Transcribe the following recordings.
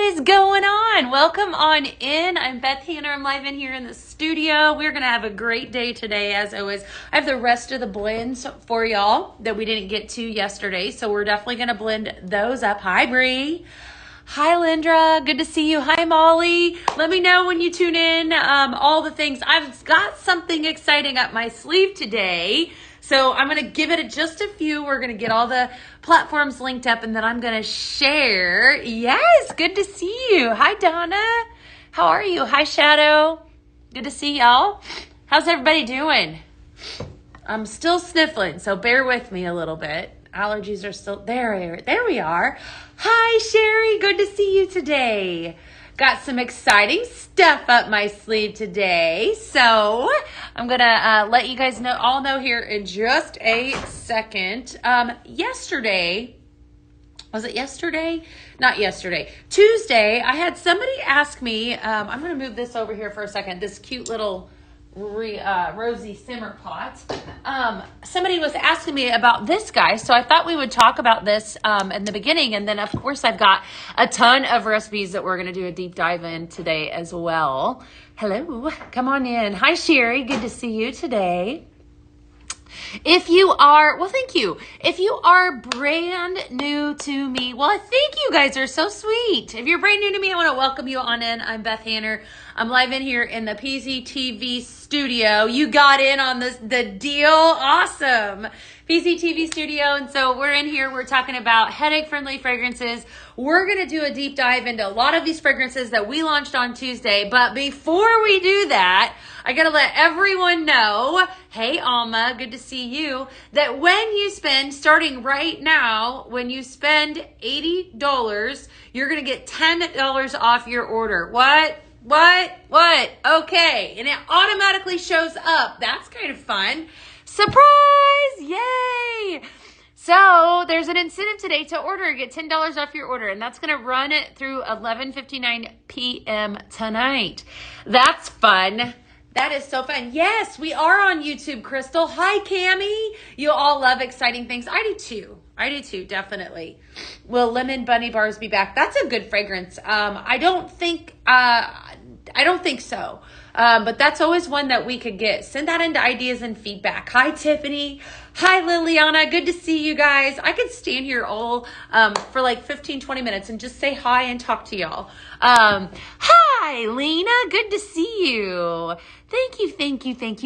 is going on? Welcome on in. I'm Beth Hanner. I'm live in here in the studio. We're going to have a great day today, as always. I have the rest of the blends for y'all that we didn't get to yesterday, so we're definitely going to blend those up. Hi, Bree. Hi, Lindra. Good to see you. Hi, Molly. Let me know when you tune in, all the things. I've got something exciting up my sleeve today. So I'm going to give it just a few. We're going to get all the platforms linked up, and then I'm going to share. Yes, good to see you. Hi, Donna. How are you? Hi, Shadow. Good to see y'all. How's everybody doing? I'm still sniffling, so bear with me a little bit. Allergies are still there. There we are. Hi, Sherry. Good to see you today. Got some exciting stuff up my sleeve today. So I'm going to let you guys all know here in just a second. Yesterday, was it yesterday? Not yesterday. Tuesday, I had somebody ask me, I'm going to move this over here for a second, this cute little rosy simmer pot. Somebody was asking me about this guy, so I thought we would talk about this in the beginning, and then of course I've got a ton of recipes that we're going to do a deep dive in today as well. Hello, come on in. Hi, Sherry. Good to see you today. If you are, well, thank you. If you are brand new to me, well, thank you guys are so sweet. If you're brand new to me, I want to welcome you on in. I'm Beth Hanner. I'm live in here in the PZTV studio. You got in on the deal. Awesome. PZTV studio. And so we're in here. We're talking about headache-friendly fragrances. We're going to do a deep dive into a lot of these fragrances that we launched on Tuesday. But before we do that, I got to let everyone know, hey, Alma, good to see you, that when you spend, starting right now, when you spend $80, you're going to get $10 off your order. What? Okay. And it automatically shows up. That's kind of fun. Surprise! Yay! So there's an incentive today to order. Get $10 off your order, and that's going to run it through 11:59 p.m. tonight. That's fun. That is so fun. Yes, we are on YouTube, Crystal. Hi, Cammie. You all love exciting things. I do too, definitely. Will Lemon Bunny Bars be back? That's a good fragrance. I don't think so. But that's always one that we could get. Send that into ideas and feedback. Hi, Tiffany. Hi, Liliana. Good to see you guys. I could stand here all for like 15, 20 minutes and just say hi and talk to y'all. Hi, Lena. Good to see you. Thank you.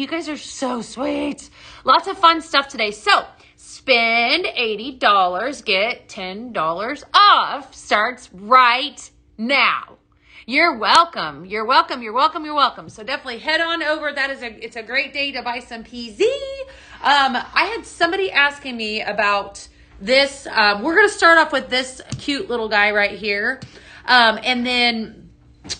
You guys are so sweet. Lots of fun stuff today. So spend $80, get $10 off. Starts right now. You're welcome. So definitely head on over. It's a great day to buy some PZ. I had somebody asking me about this. We're going to start off with this cute little guy right here. And then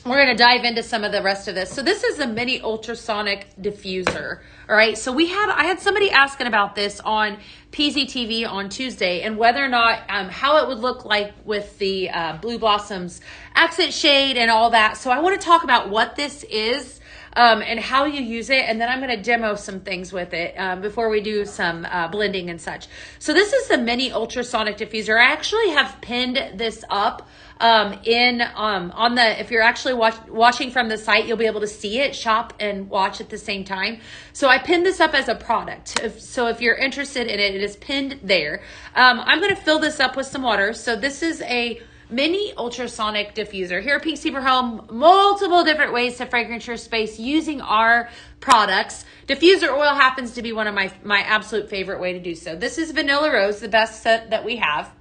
we're going to dive into some of the rest of this. So this is a mini ultrasonic diffuser. All right. So I had somebody asking about this on PZTV on Tuesday, and whether or not, how it would look like with the Blue Blossoms accent shade and all that. So I want to talk about what this is, and how you use it. And then I'm going to demo some things with it, before we do some, blending and such. So this is the mini ultrasonic diffuser. I actually have pinned this up if you're actually watching from the site, you'll be able to see it, shop and watch at the same time. So I pinned this up as a product. So if you're interested in it, it is pinned there. I'm going to fill this up with some water. So this is a mini ultrasonic diffuser. Here at Pink Steamer Home, multiple different ways to fragrance your space using our products. Diffuser oil happens to be one of my absolute favorite way to do so. This is Vanilla Rose, the best scent that we have.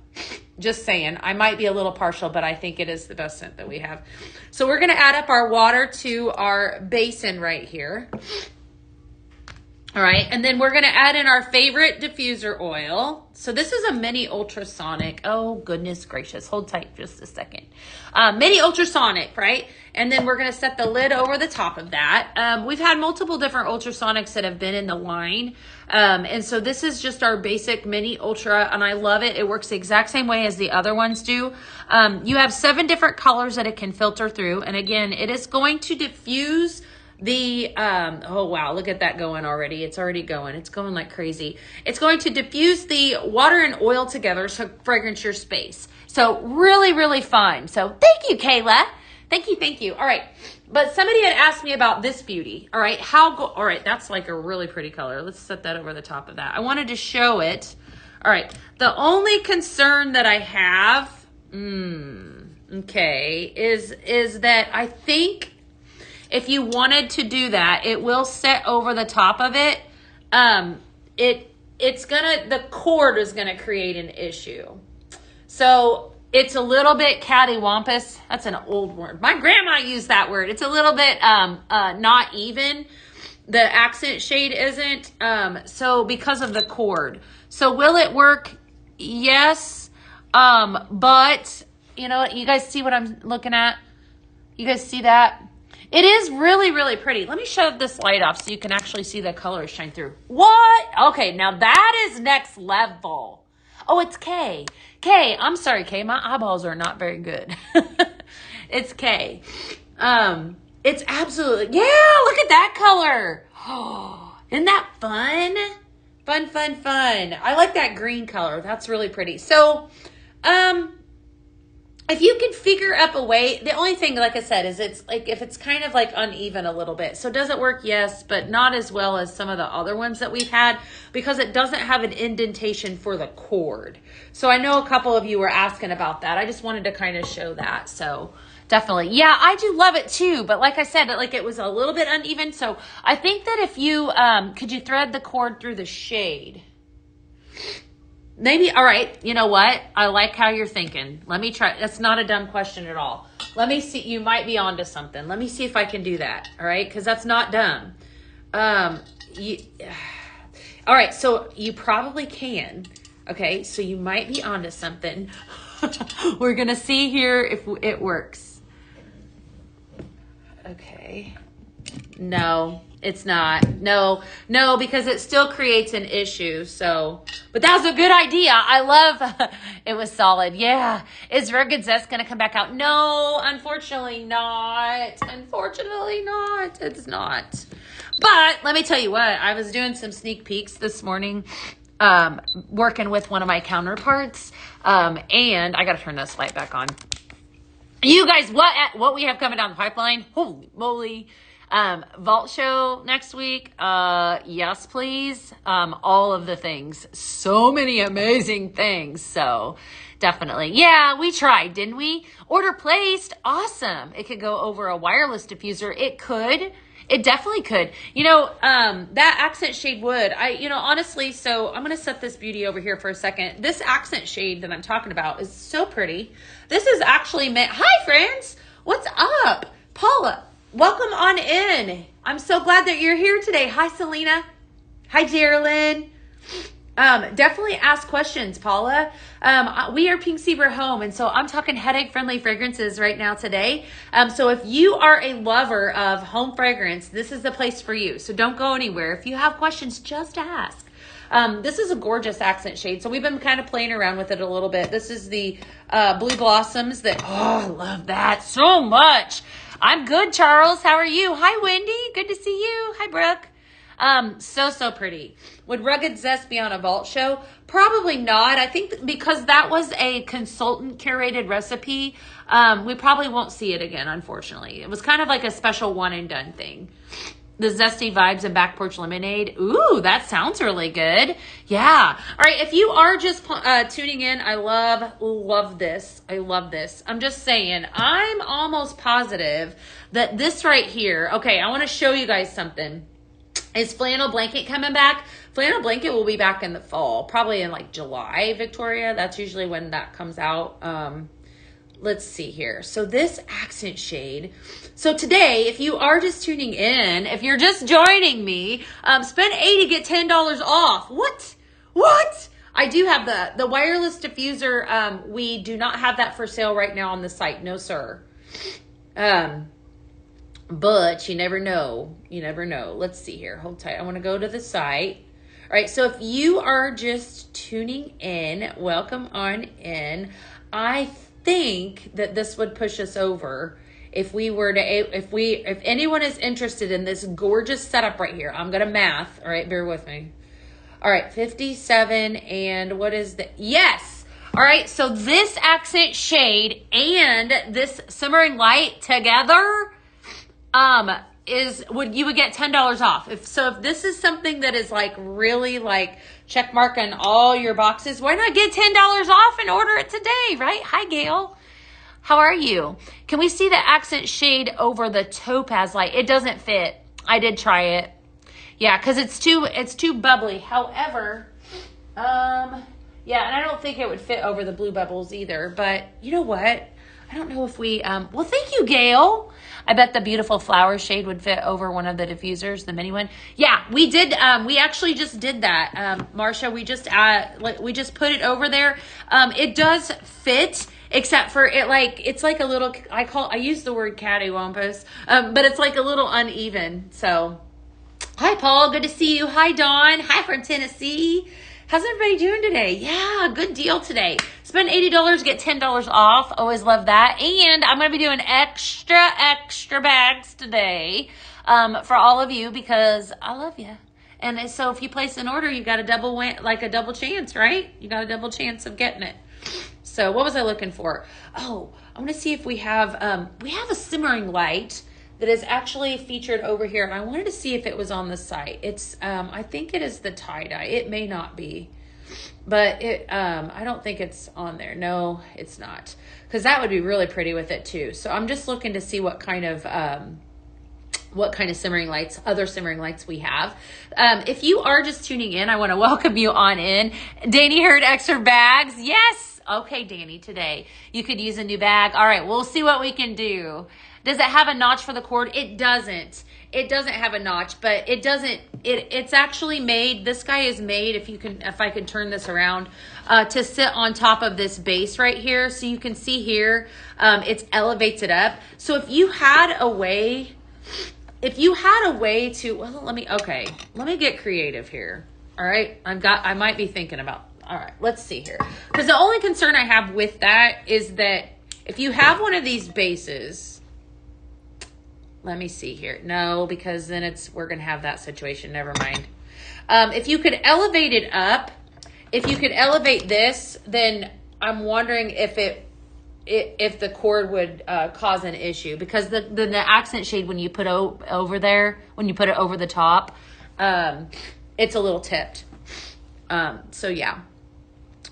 Just saying, I might be a little partial, but I think it is the best scent that we have. So we're going to add up our water to our basin right here. All right, and then we're going to add in our favorite diffuser oil. So this is a mini ultrasonic. Oh, goodness gracious. Hold tight just a second. Mini ultrasonic, right? And then we're going to set the lid over the top of that. We've had multiple different ultrasonics that have been in the line. And so this is just our basic mini ultra, and I love it. It works the exact same way as the other ones do. You have 7 different colors that it can filter through. And again, it is going to diffuse Oh wow, look at that going already. It's already going. It's going like crazy. It's going to diffuse the water and oil together to fragrance your space. So really, really fun. So thank you, Kayla. Thank you. All right. But somebody had asked me about this beauty. All right. All right. That's like a really pretty color. Let's set that over the top of that. I wanted to show it. All right. The only concern that I have, okay, is that I think if you wanted to do that, it will set over the top of it. The cord is gonna create an issue. So it's a little bit cattywampus. That's an old word. My grandma used that word. It's a little bit not even. The accent shade isn't. So because of the cord. So will it work? Yes. But you know, you guys see what I'm looking at? You guys see that? It is really, really pretty. Let me shut this light off so you can actually see the colors shine through. What? Okay, now that is next level. Oh, it's K. K, I'm sorry, K. My eyeballs are not very good. It's K. It's absolutely, yeah, look at that color. Oh, isn't that fun? Fun. I like that green color. That's really pretty. So, if you can figure up a way, the only thing, like I said, is it's like if it's kind of like uneven a little bit. So does it work? Yes, but not as well as some of the other ones that we've had because it doesn't have an indentation for the cord. So I know a couple of you were asking about that. I just wanted to kind of show that. So definitely. Yeah, I do love it too. But like I said, like it was a little bit uneven. So I think that if you, could you thread the cord through the shade? Maybe, all right, you know what? I like how you're thinking. Let me try. That's not a dumb question at all. Let me see. You might be onto something. Let me see if I can do that, all right? Because that's not dumb. All right, so you probably can. Okay, so you might be onto something. We're going to see here if it works. Okay. No, it's not. No, because it still creates an issue. So, but that was a good idea. I love, it was solid. Yeah. Is Rugged Zest going to come back out? No, unfortunately not. It's not. But let me tell you what, I was doing some sneak peeks this morning, working with one of my counterparts. And I got to turn this light back on. You guys, what we have coming down the pipeline? Holy moly. Vault show next week. Yes, please. All of the things. So many amazing things. So definitely. Yeah, we tried, didn't we? Order placed. Awesome. It could go over a wireless diffuser. It could. It definitely could. You know, that accent shade would. Honestly, so I'm going to set this beauty over here for a second. This accent shade that I'm talking about is so pretty. This is actually meant. Hi, friends. What's up? Paula. Welcome on in. I'm so glad that you're here today. Hi, Selena. Hi, Geraldine. Definitely ask questions, Paula. We are Pink Zebra Home, and so I'm talking headache-friendly fragrances right now today. So if you are a lover of home fragrance, this is the place for you. So don't go anywhere. If you have questions, just ask. This is a gorgeous accent shade. So we've been kind of playing around with it a little bit. This is the Blue Blossoms. I love that so much. I'm good, Charles. How are you? Hi, Wendy. Good to see you. Hi, Brooke. So pretty. Would Rugged Zest be on a Vault show? Probably not. I think because that was a consultant curated recipe, we probably won't see it again, unfortunately. It was kind of like a special one and done thing. The Zesty Vibes and Back Porch Lemonade. Ooh, that sounds really good. Yeah. All right. If you are just tuning in, I love this. I love this. I'm just saying, I'm almost positive that this right here. Okay. I want to show you guys something. Is Flannel Blanket coming back? Flannel Blanket will be back in the fall, probably in like July, Victoria. That's usually when that comes out. Let's see here. So this accent shade. So today, if you are just tuning in, if you're just joining me, spend $80, get $10 off. What? I do have the wireless diffuser. We do not have that for sale right now on the site. No, sir. But you never know. Let's see here. Hold tight. I want to go to the site. All right. So if you are just tuning in, welcome on in. I think that this would push us over if anyone is interested in this gorgeous setup right here, I'm going to math. All right, bear with me. All right, 57 and what is the, yes. All right, so this accent shade and this simmering light together, you would get $10 off. If this is something that is like really like check mark on all your boxes, why not get $10 off and order it today, right? Hi, Gail. How are you? Can we see the accent shade over the topaz light? It doesn't fit. I did try it. Yeah, because it's too bubbly. However, yeah, and I don't think it would fit over the blue bubbles either. But you know what? I don't know if we, well, thank you, Gail. I bet the beautiful flower shade would fit over one of the diffusers, the mini one. Yeah, we did. We actually just did that, Marcia. We just put it over there. It does fit, except for it's like a little. I use the word cattywampus, but it's like a little uneven. So, hi, Paul. Good to see you. Hi, Dawn. Hi from Tennessee. How's everybody doing today? Yeah, good deal today. Spend $80, get $10 off. Always love that. And I'm going to be doing extra bags today for all of you because I love you. And so if you place an order, you got a double chance, right? You got a double chance of getting it. So what was I looking for? Oh, I want to see if we have a simmering light that is actually featured over here. And I wanted to see if it was on the site. It's, I think it is the tie-dye. It may not be, but I don't think it's on there. No, it's not. Because that would be really pretty with it too. So I'm just looking to see what kind of simmering lights, other simmering lights we have. If you are just tuning in, I want to welcome you on in. Danny heard extra bags. Yes. Okay, Danny, today you could use a new bag. All right, we'll see what we can do. Does it have a notch for the cord? It doesn't. It doesn't have a notch, but it's actually made, this guy is made, if I can turn this around, to sit on top of this base right here. So you can see here, it elevates it up. So if you had a way to, well, let me get creative here. All right. I might be thinking about, all right, let's see here. Because the only concern I have with that is that if you have one of these bases, let me see here. No, because then we're going to have that situation. Never mind. If you could elevate it up, if you could elevate this, then I'm wondering if the cord would cause an issue, because the accent shade, when you put over there, when you put it over the top, it's a little tipped. So yeah.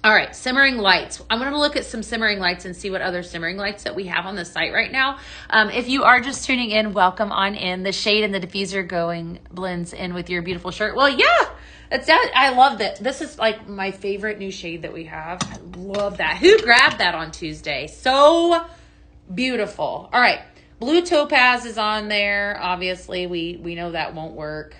All right, simmering lights. I'm going to look at some simmering lights and see what other simmering lights that we have on the site right now. If you are just tuning in, welcome on in. The shade and the diffuser blends in with your beautiful shirt. Well, yeah, I love that. This is like my favorite new shade that we have. I love that. Who grabbed that on Tuesday? So beautiful. All right, blue topaz is on there. Obviously, we know that won't work.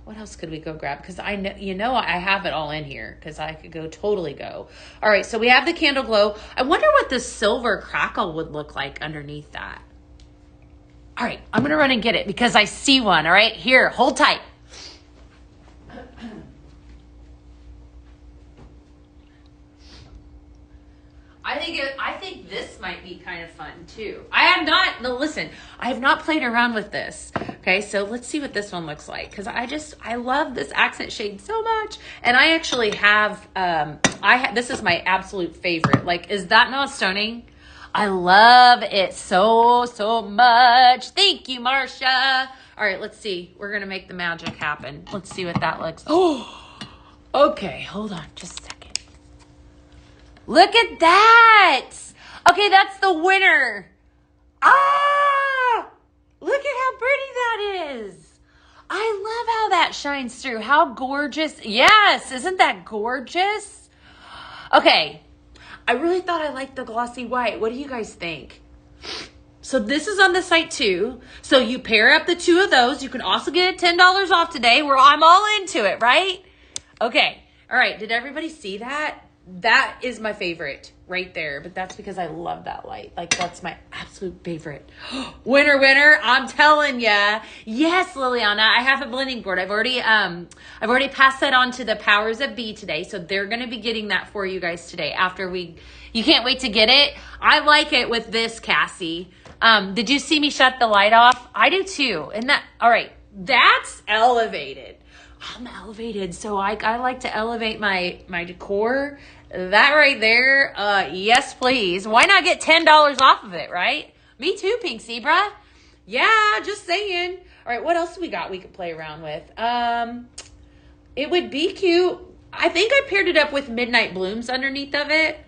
What else could we go grab? Because I know, I have it all in here because I could totally go. All right, so we have the candle glow. I wonder what the silver crackle would look like underneath that. All right, I'm going to run and get it because I see one. All right, here, hold tight. I think this might be kind of fun too. I have not played around with this. Okay, so let's see what this one looks like, because I love this accent shade so much. And I actually have, this is my absolute favorite. Like, is that not stunning? I love it so much. Thank you, Marcia. All right, let's see. We're going to make the magic happen. Let's see what that looks like. Oh, okay, hold on just a second. Look at that. Okay, that's the winner. Ah, look at how pretty that is. I love how that shines through. How gorgeous. Yes, isn't that gorgeous? Okay, I really thought I liked the glossy white. What do you guys think? So this is on the site too. So you pair up the two of those. You can also get $10 off today. I'm all into it, right? Okay. All right. Did everybody see that? that is my favorite right there, but that's because I love that light. Like, that's my absolute favorite. Winner, I'm telling ya. Yes, Liliana, I have a blending board. I've already passed that on to the powers of B today, so they're going to be getting that for you guys today you can't wait to get it. I like it with this, Cassie. Did you see me shut the light off? I do too. And all right, that's elevated. I'm elevated, so I like to elevate my decor. That right there, yes, please. Why not get $10 off of it, right? Me too, Pink Zebra. Yeah, just saying. All right, what else we got we could play around with? It would be cute. I think I paired it up with Midnight Blooms underneath of it.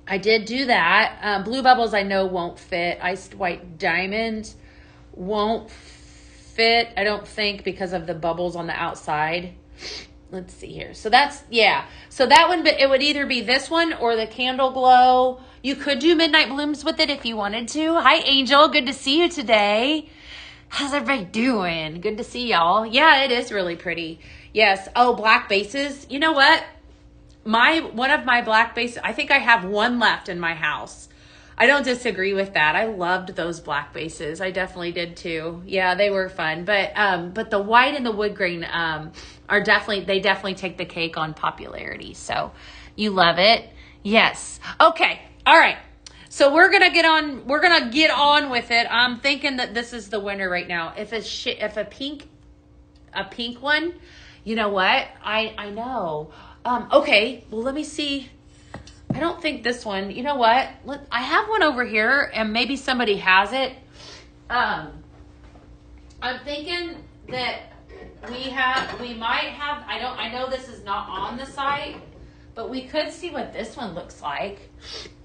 I did do that. Blue Bubbles I know won't fit. Iced White Diamond won't fit, I don't think, because of the bubbles on the outside. Let's see here. So that's, yeah. So that one, but it would either be this one or the Candle Glow. You could do Midnight Blooms with it if you wanted to. Hi, Angel. Good to see you today. How's everybody doing? Good to see y'all. Yeah, it is really pretty. Yes. Oh, black bases. You know what? One of my black bases, I think I have one left in my house. I don't disagree with that. I loved those black bases. I definitely did too. Yeah, they were fun. But the white and the wood grain they definitely take the cake on popularity. So you love it. Yes. Okay. All right. So we're gonna get on with it. I'm thinking that this is the winner right now. If a pink one, you know what? I know. Okay. Well, let me see. I don't think this one, you know what? I have one over here and maybe somebody has it. I'm thinking that we might have, I know this is not on the site, but we could see what this one looks like.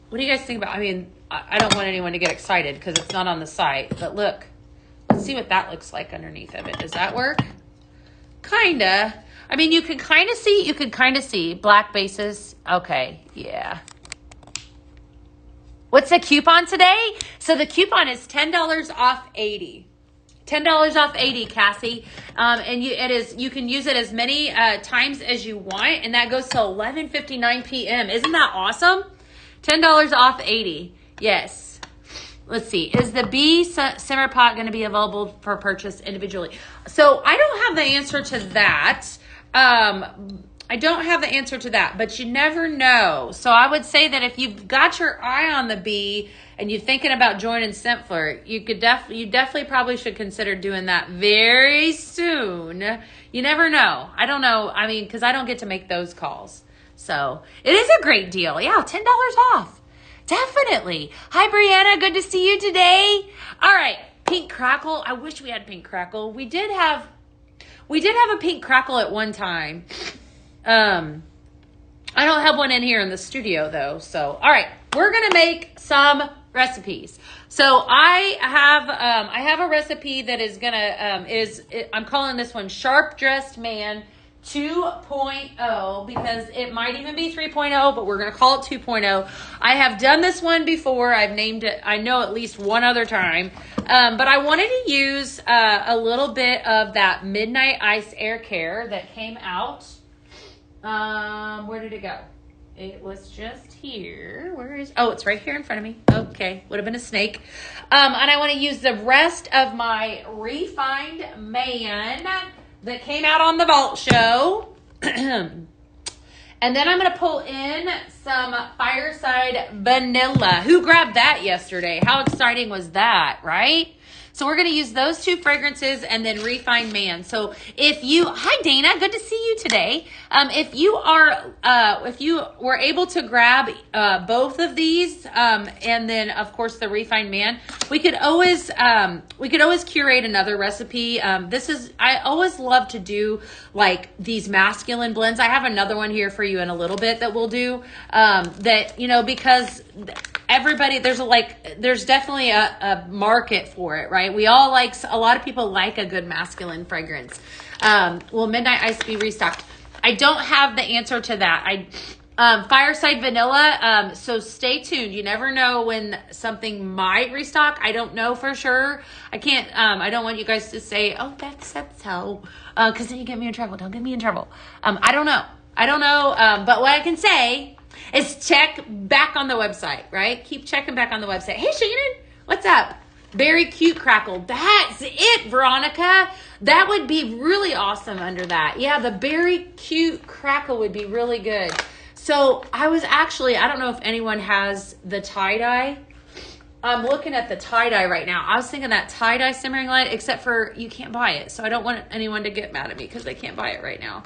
What do you guys think about, I mean, I don't want anyone to get excited because it's not on the site, but look, let's see what that looks like underneath of it. Does that work? Kinda. I mean, you could kind of see black bases. Okay, yeah. What's the coupon today? So the coupon is $10 off 80. $10 off 80, Cassie. And you can use it as many times as you want, and that goes till 11:59 p.m. Isn't that awesome? $10 off 80. Yes. Let's see. Is the bee simmer pot going to be available for purchase individually? So I don't have the answer to that. I don't have the answer to that, but you never know. So I would say that if you've got your eye on the bee and you're thinking about joining Flirt, you definitely probably should consider doing that very soon. You never know. I don't know. I mean, because I don't get to make those calls. So it is a great deal. Yeah, $10 off. Definitely. Hi, Brianna. Good to see you today. All right. Pink Crackle. I wish we had Pink Crackle. We did have a Pink Crackle at one time. I don't have one in here in the studio though. So, all right, we're going to make some recipes. So I have a recipe that is going to, I'm calling this one Sharp Dressed Man 2.0 because it might even be 3.0, but we're going to call it 2.0. I have done this one before. I've named it, I know, at least one other time. But I wanted to use a little bit of that Midnight Ice Air Care that came out. Where did it go? It was just here. It's right here in front of me. Okay. Would have been a snake. And I want to use the rest of my Refined Man that came out on the Vault Show. And then I'm going to pull in some Fireside Vanilla. Who grabbed that yesterday? How exciting was that, right? So we're going to use those two fragrances and then Refined Man. So hi Dana, good to see you today. If you were able to grab both of these, and then of course the Refined Man, we could always curate another recipe. I always love to do like these masculine blends. I have another one here for you in a little bit that we'll do, because everybody, there's definitely a market for it, right? A lot of people like a good masculine fragrance. Will Midnight Ice be restocked? I don't have the answer to that. Fireside Vanilla, so stay tuned. You never know when something might restock. I don't know for sure. I can't, I don't want you guys to say, oh, that's so, because then you get me in trouble. Don't get me in trouble. I don't know. I don't know, but what I can say is check back on the website, right? Keep checking back on the website. Hey, Shannon, what's up? Berry cute crackle. That's it, Veronica. That would be really awesome under that. Yeah, the berry cute crackle would be really good. So I was actually, I don't know if anyone has the tie-dye. I'm looking at the tie-dye right now. I was thinking that tie-dye simmering light, except for you can't buy it. So I don't want anyone to get mad at me because they can't buy it right now.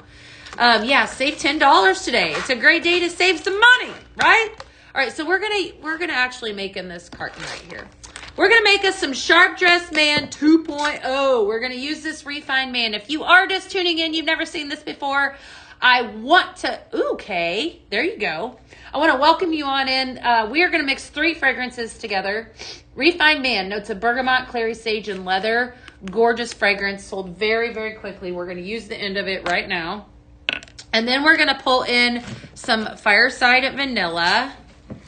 Yeah, save $10 today. It's a great day to save some money, right? All right, so we're gonna actually make in this carton right here. We're gonna make us some Sharp Dressed Man 2.0. We're gonna use this Refined Man. If you are just tuning in, you've never seen this before, I want to, okay, there you go. I want to welcome you on in. We are going to mix 3 fragrances together. Refined Man, notes of bergamot, clary sage, and leather. Gorgeous fragrance, sold very, very quickly. We're going to use the end of it right now. And then we're going to pull in some Fireside Vanilla.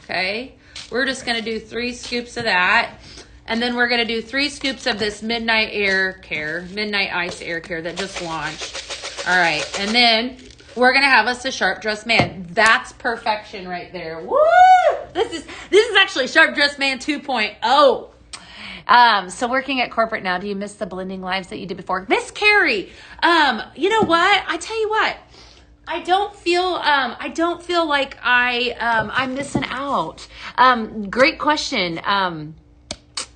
Okay, we're just going to do 3 scoops of that. And then we're going to do 3 scoops of this Midnight Ice Air Care that just launched. All right, and then we're going to have us a Sharp Dressed Man. That's perfection right there. Woo! This is actually Sharp Dressed Man 2.0. So working at corporate now, do you miss the blending lives that you did before? Miss Carrie, you know what? I tell you what. I don't feel like I'm missing out. Great question.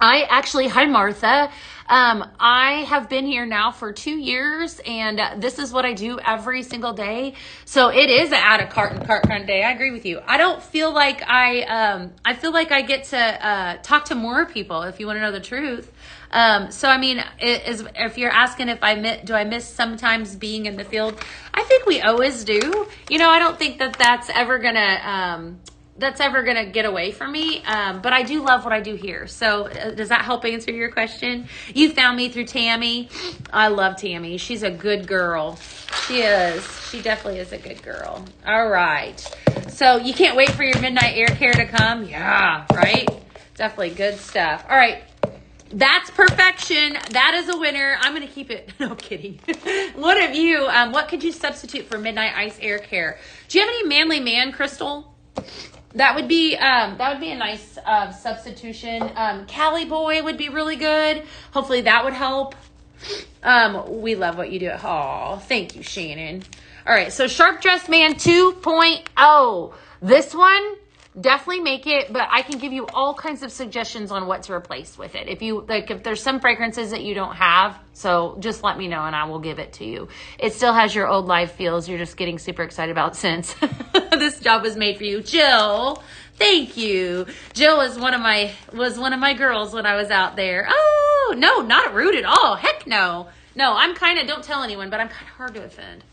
Hi Martha. I have been here now for 2 years, and this is what I do every single day. So it is an add a cart and cart kind of day. I agree with you. I don't feel like I feel like I get to talk to more people, if you want to know the truth. So I mean, if you're asking if do I miss sometimes being in the field, I think we always do. You know, I don't think that's ever gonna get away from me. But I do love what I do here. So does that help answer your question? You found me through Tammy. I love Tammy. She's a good girl. She is. She definitely is a good girl. All right. So you can't wait for your Midnight Air Care to come? Yeah, right? Definitely good stuff. All right. That's perfection. That is a winner. I'm going to keep it. No kidding. What have you, what could you substitute for Midnight Ice Air Care? Do you have any Manly Man, Crystal? That would be a nice substitution. Cali Boy would be really good. Hopefully that would help. We love what you do. Oh, thank you, Shannon. All right, so Sharp Dressed Man 2.0. This one, definitely make it, but I can give you all kinds of suggestions on what to replace with it. If there's some fragrances that you don't have, so just let me know and I will give it to you. It still has your old life feels. You're just getting super excited about scents. This job was made for you. Jill, thank you. Jill was one of my girls when I was out there. Oh, no, not rude at all. Heck no. No, don't tell anyone, but I'm kind of hard to offend.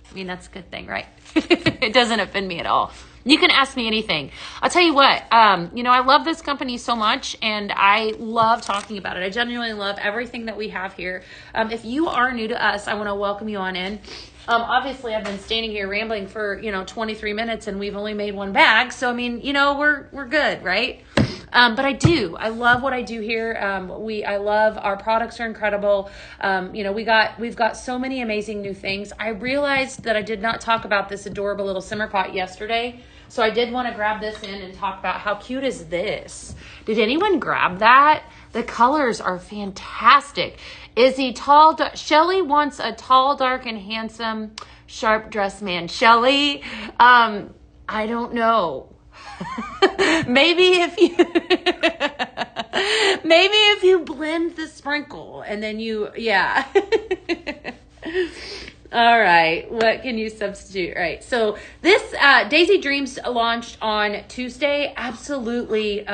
I mean, that's a good thing, right? It doesn't offend me at all. You can ask me anything. I'll tell you what, I love this company so much and I love talking about it. I genuinely love everything that we have here. If you are new to us, I want to welcome you on in. Obviously I've been standing here rambling for, 23 minutes and we've only made 1 bag. So, I mean, we're good, right? But I love what I do here. I love our products are incredible. We've got so many amazing new things. I realized that I did not talk about this adorable little simmer pot yesterday. So I did want to grab this in and talk about how cute is this. Did anyone grab that? The colors are fantastic. Shelly wants a tall, dark, and handsome, Sharp Dressed Man. Shelly, I don't know. Maybe if you blend the sprinkle and then yeah. All right, what can you substitute? All right, so this Daisy Dreams launched on Tuesday. Absolutely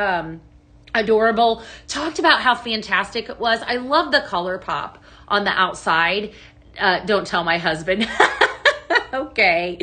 adorable. Talked about how fantastic it was. I love the color pop on the outside. Don't tell my husband. Okay.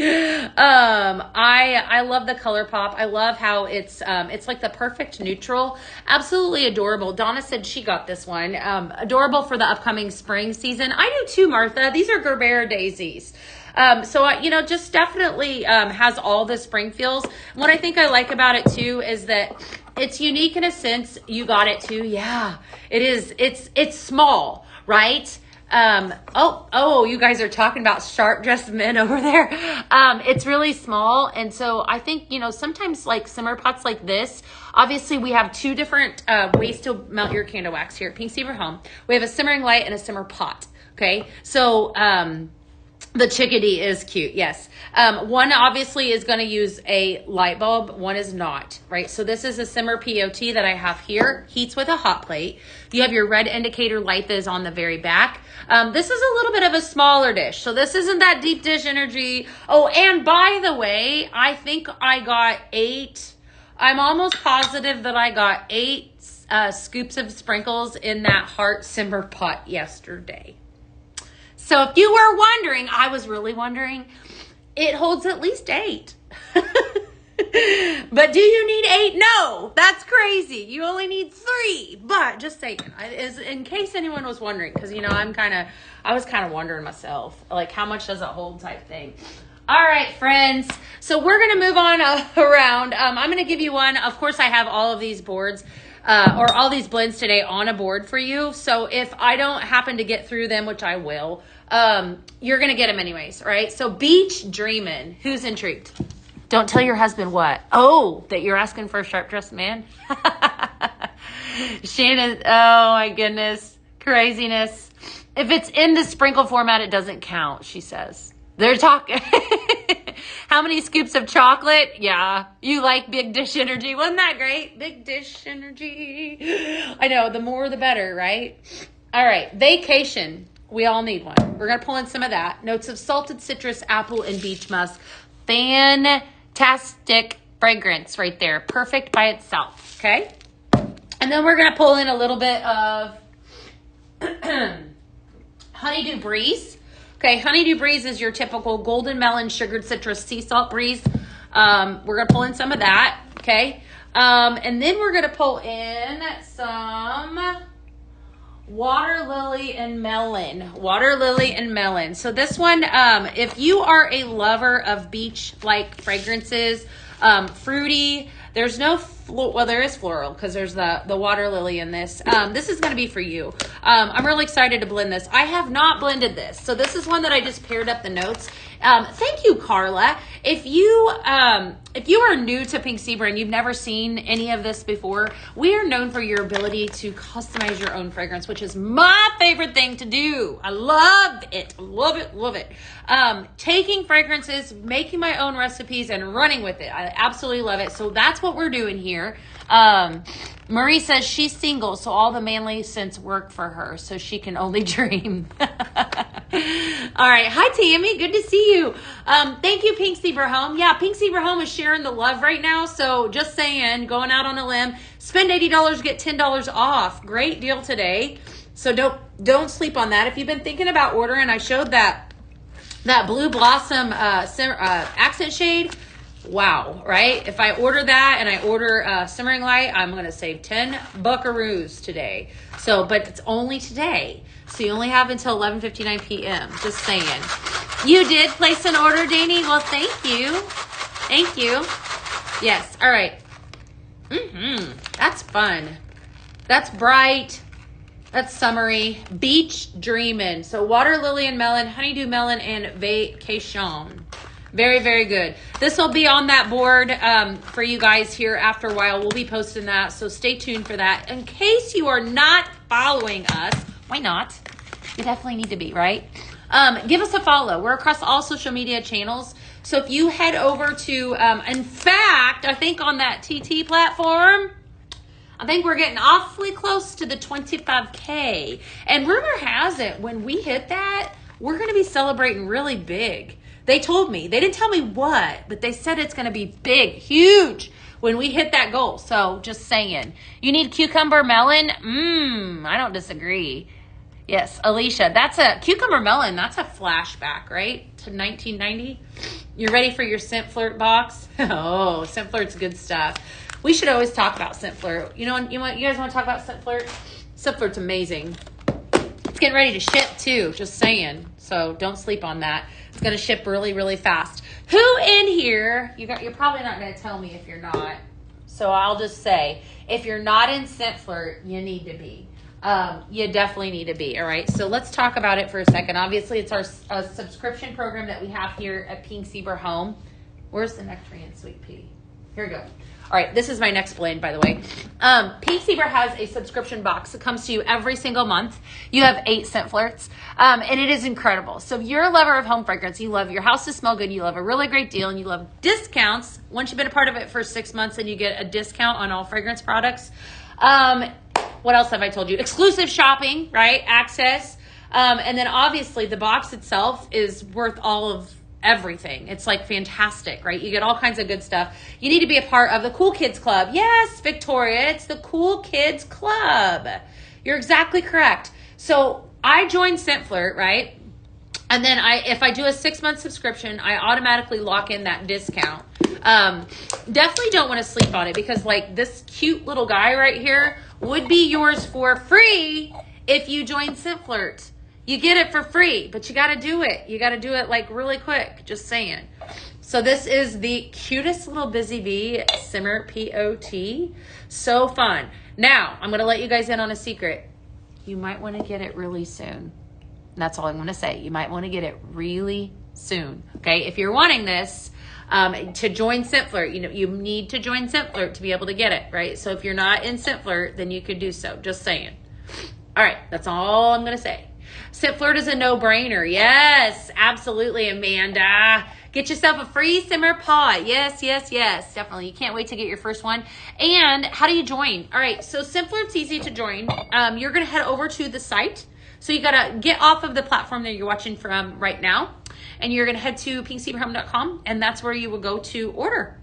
I love the color pop. I love how it's like the perfect neutral. Absolutely adorable. Donna said she got this one. Adorable for the upcoming spring season. I do too, Martha. These are Gerbera daisies. Just definitely has all the spring feels. What I think I like about it too is that it's unique in a sense. You got it too. Yeah, it is. It's small, right? Oh, you guys are talking about sharp dressed men over there. It's really small. And so I think, sometimes like simmer pots like this, obviously we have two different ways to melt your candle wax here at Pink Zebra Home. We have a simmering light and a simmer pot. Okay. So, the chickadee is cute. Yes. One obviously is going to use a light bulb. One is not, right? So this is a simmer POT that I have here. Heats with a hot plate. You have your red indicator light that is on the very back. This is a little bit of a smaller dish. So this isn't that deep dish energy. Oh, and by the way, I think I got 8. I'm almost positive that I got 8 scoops of sprinkles in that heart simmer pot yesterday. So if you were wondering, I was really wondering, it holds at least 8. But do you need 8? No, that's crazy. You only need 3. But just saying, in case anyone was wondering, because I was kind of wondering myself, like how much does it hold type thing. All right, friends. So we're gonna move on around. I'm gonna give you one. Of course, I have all of these boards. Or all these blends today on a board for you. So if I don't happen to get through them, which I will, you're going to get them anyways, right? So Beach Dreamin'. Who's intrigued? Don't tell your husband what? Oh, that you're asking for a sharp dressed man? Shannon, oh my goodness. Craziness. If it's in the sprinkle format, it doesn't count, she says. They're talking. How many scoops of chocolate? Yeah. You like big dish energy. Wasn't that great? Big dish energy. I know. The more, the better, right? All right. Vacation. We all need one. We're going to pull in some of that. Notes of salted citrus, apple, and beach musk. Fantastic fragrance right there. Perfect by itself. Okay. And then we're going to pull in a little bit of Honeydew Breeze. Okay, Honeydew Breeze is your typical golden melon, sugared citrus, sea salt breeze. We're going to pull in some of that, okay? And then we're going to pull in some water lily and melon. Water lily and melon. So this one, if you are a lover of beach-like fragrances, fruity, there's no, well, there is floral because there's the water lily in this. This is going to be for you. I'm really excited to blend this. I have not blended this. So this is one that I just paired up the notes. Thank you, Carla. If you are new to Pink Zebra and you've never seen any of this before, we are known for your ability to customize your own fragrance, which is my favorite thing to do. I love it. Love it. Love it. Taking fragrances, making my own recipes, and running with it. I absolutely love it. So that's what we're doing here. Marie says she's single, so all the manly scents work for her, so she can only dream. All right. Hi, Tammy. Good to see you. Thank you, Pink Zebra Home. Yeah, Pink Zebra Home is sharing the love right now. So just saying, going out on a limb, spend $80, get $10 off. Great deal today. So don't sleep on that. If you've been thinking about ordering, I showed that Blue Blossom accent shade. Wow, right? If I order that and I order simmering light, I'm going to save 10 buckaroos today. So, but it's only today. So you only have until 11:59 p.m. Just saying. You did place an order, Danny? Well, thank you. Thank you. Yes. All right. That's fun. That's bright. That's summery. Beach Dreamin'. So water lily and melon, honeydew melon, and vacation. Very, very good. This will be on that board for you guys here after a while. We'll be posting that, so stay tuned for that. In case you are not following us, why not? You definitely need to be, right? Give us a follow. We're across all social media channels. So if you head over to, in fact, I think on that TT platform, I think we're getting awfully close to the 25K. And rumor has it, when we hit that, we're going to be celebrating really big. They told me. They didn't tell me what, but they said it's going to be big, huge when we hit that goal. So just saying. You need cucumber melon? I don't disagree. Yes, Alicia, that's a cucumber melon. That's a flashback, right? To 1990. You ready for your Scent Flirt box? Oh, Scent Flirt's good stuff. We should always talk about Scent Flirt. You guys want to talk about Scent Flirt? Scent Flirt's amazing. It's getting ready to ship too, just saying. So don't sleep on that. It's going to ship really, really fast. Who in here, you're probably not going to tell me if you're not. So I'll just say, if you're not in Scent Flirt, you need to be. you definitely need to be. All right. So let's talk about it for a second. Obviously, it's our subscription program that we have here at Pink Zebra Home. Where's the Nectarine Sweet Pea? Here we go. All right, this is my next blend, by the way. Pink Zebra has a subscription box that comes to you every single month. You have 8 scent flirts, and it is incredible. So if you're a lover of home fragrance, you love your house to smell good, you love a really great deal, and you love discounts. Once you've been a part of it for 6 months and you get a discount on all fragrance products. What else have I told you? Exclusive shopping, right? Access. And then obviously the box itself is worth all of everything. It's like fantastic, right? You get all kinds of good stuff. You need to be a part of the Cool Kids Club. Yes, Victoria, it's the Cool Kids Club. You're exactly correct. So I joined Scent Flirt, right? And then if I do a 6-month subscription, I automatically lock in that discount. Definitely don't want to sleep on it, because like this cute little guy right here would be yours for free if you join Scent Flirt. You get it for free, but you got to do it. You got to do it like really quick. Just saying. So this is the cutest little Busy Bee Simmer POT. So fun. Now, I'm going to let you guys in on a secret. You might want to get it really soon. That's all I'm going to say. You might want to get it really soon. Okay. If you're wanting this, to join Scent Flirt, you need to join Scent Flirt to be able to get it, right? So if you're not in Scent Flirt, then you could do so. Just saying. All right. That's all I'm going to say. Scent Flirt is a no-brainer. Yes, absolutely, Amanda. Get yourself a free simmer pot. Yes, yes, yes. Definitely. You can't wait to get your first one. And how do you join? All right, so Scent Flirt's easy to join. You're going to head over to the site. So you got to get off of the platform that you're watching from right now. And you're going to head to pinkzebrahome.com. And that's where you will go to order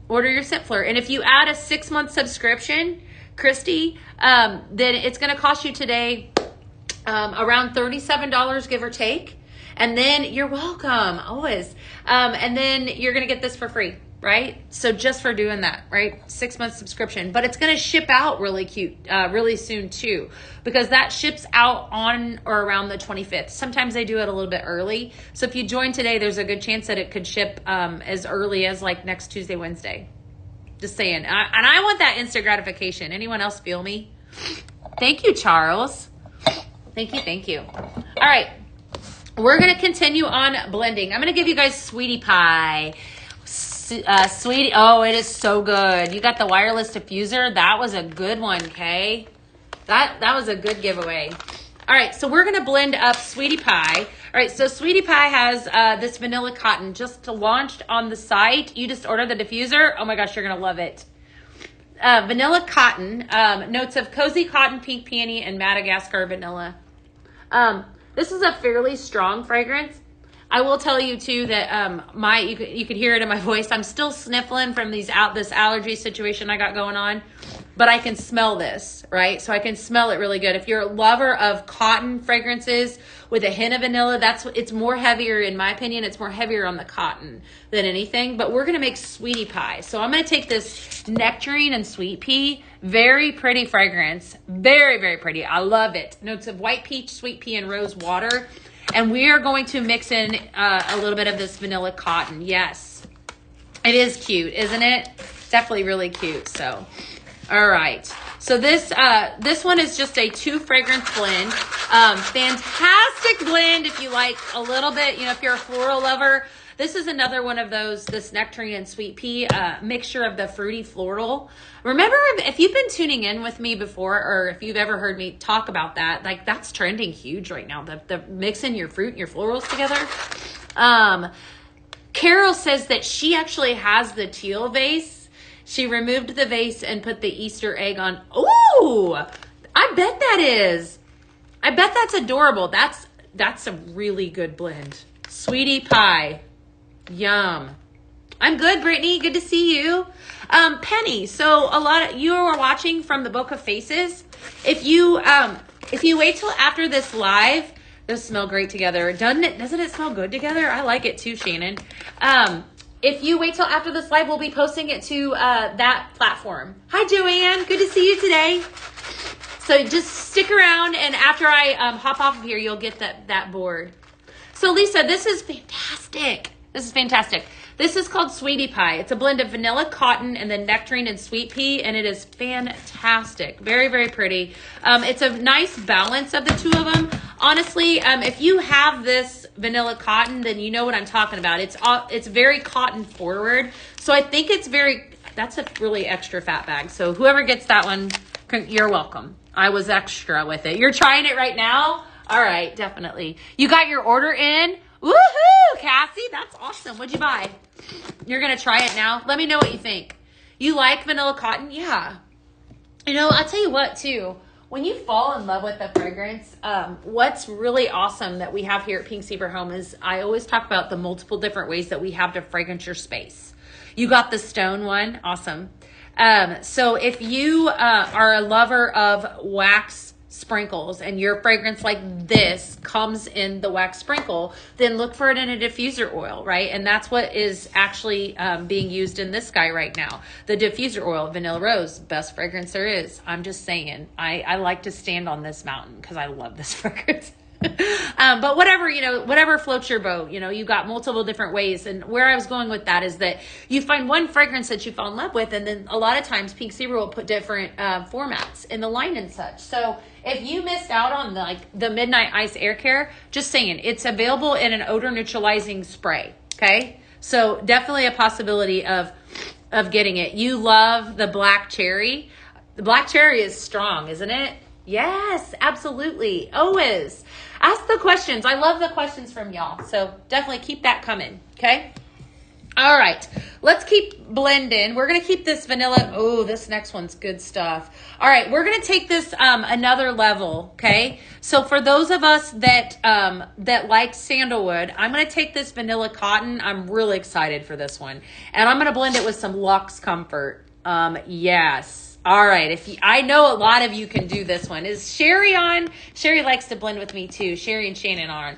your Scent Flirt. And if you add a 6-month subscription, Christy, then it's going to cost you today around $37, give or take. And then you're welcome, always. And then you're going to get this for free, right? So just for doing that, right? 6-month subscription, but it's going to ship out really soon too, because that ships out on or around the 25th. Sometimes they do it a little bit early. So if you join today, there's a good chance that it could ship as early as like next Tuesday, Wednesday. Just saying. And I want that instant gratification. Anyone else feel me? Thank you, Charles. Thank you. All right. We're going to continue on blending. I'm going to give you guys Sweetie Pie. Sweetie, oh, it is so good. You got the wireless diffuser. That was a good one, Kay. That was a good giveaway. All right, so we're going to blend up Sweetie Pie. All right, so Sweetie Pie has this vanilla cotton just launched on the site. You just order the diffuser. Oh my gosh, you're going to love it. Vanilla cotton, notes of cozy cotton, pink peony, and Madagascar vanilla. This is a fairly strong fragrance. I will tell you too that you could hear it in my voice. I'm still sniffling from this allergy situation I got going on, but I can smell this, right? So I can smell it really good. If you're a lover of cotton fragrances with a hint of vanilla, it's more heavier, in my opinion. It's more heavier on the cotton than anything. But we're gonna make Sweetie Pie. So I'm gonna take this Nectarine and Sweet Pea. Very pretty fragrance. Very, very pretty. I love it. Notes of white peach, sweet pea, and rose water. And we are going to mix in a little bit of this vanilla cotton. Yes. It is cute, isn't it? Definitely really cute. So, all right. So this one is just a 2 fragrance blend. Fantastic blend if you like a little bit, if you're a floral lover. This is another one of those, this Nectarine and Sweet Pea mixture of the fruity floral. Remember, if you've been tuning in with me before, or if you've ever heard me talk about that, like that's trending huge right now, the mixing your fruit and your florals together. Carol says that she actually has the teal vase. She removed the vase and put the Easter egg on. Ooh, I bet that's adorable. That's a really good blend. Sweetie Pie. Yum. I'm good, Brittany. Good to see you. Penny. So a lot of you are watching from the Book of Faces. If you wait till after this live, they'll smell great together. Doesn't it smell good together? I like it too, Shannon. If you wait till after this live, we'll be posting it to that platform. Hi, Joanne. Good to see you today. So just stick around, and after I hop off of here, you'll get that board. So Lisa, this is fantastic. This is fantastic. This is called Sweetie Pie. It's a blend of vanilla cotton and then nectarine and sweet pea, and it is fantastic. Very, very pretty. It's a nice balance of the two of them. Honestly, if you have this vanilla cotton, then you know what I'm talking about. It's very cotton forward. So I think that's a really extra fat bag. So whoever gets that one, you're welcome. I was extra with it. You're trying it right now? All right, definitely. You got your order in? Woohoo, Cassie, that's awesome. What'd you buy? You're going to try it now? Let me know what you think. You like vanilla cotton? Yeah. You know, I'll tell you what, too. When you fall in love with the fragrance, what's really awesome that we have here at Pink Zebra Home is I always talk about the multiple different ways that we have to fragrance your space. You got the stone one. Awesome. So if you are a lover of wax sprinkles and your fragrance like this comes in the wax sprinkle, then look for it in a diffuser oil, right? And that's what is actually being used in this guy right now. The diffuser oil, Vanilla Rose, best fragrance there is. I'm just saying, I like to stand on this mountain because I love this fragrance. But whatever floats your boat, you got multiple different ways. And where I was going with that is that you find one fragrance that you fall in love with. And then a lot of times Pink Zebra will put different formats in the line and such. So if you missed out on the Midnight Ice Air Care, just saying, it's available in an odor neutralizing spray. Okay. So definitely a possibility of getting it. You love the black cherry. The black cherry is strong, isn't it? Yes, absolutely. Always. Ask the questions. I love the questions from y'all. So definitely keep that coming. Okay. All right. Let's keep blending. We're going to keep this vanilla. Oh, this next one's good stuff. All right. We're going to take this another level. Okay. So for those of us that like sandalwood, I'm going to take this vanilla cotton. I'm really excited for this one. And I'm going to blend it with some Luxe Comfort. Yes. All right. I know a lot of you can do this one. Is Sherry on? Sherry likes to blend with me too. Sherry and Shannon are on.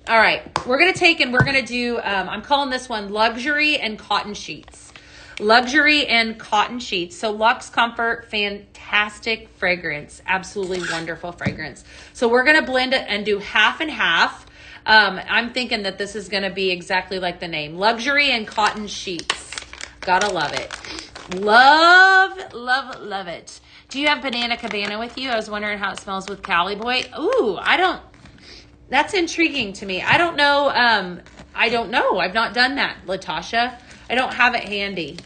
All right. We're going to take and we're going to do, I'm calling this one Luxury and Cotton Sheets. Luxury and Cotton Sheets. So Luxe Comfort, fantastic fragrance. Absolutely wonderful fragrance. So we're going to blend it and do half and half. I'm thinking that this is going to be exactly like the name. Luxury and Cotton Sheets. Gotta love it. Love, love, love it. Do you have Banana Cabana with you? I was wondering how it smells with Cali Boy. Ooh, that's intriguing to me. I don't know. I've not done that, Latasha. I don't have it handy.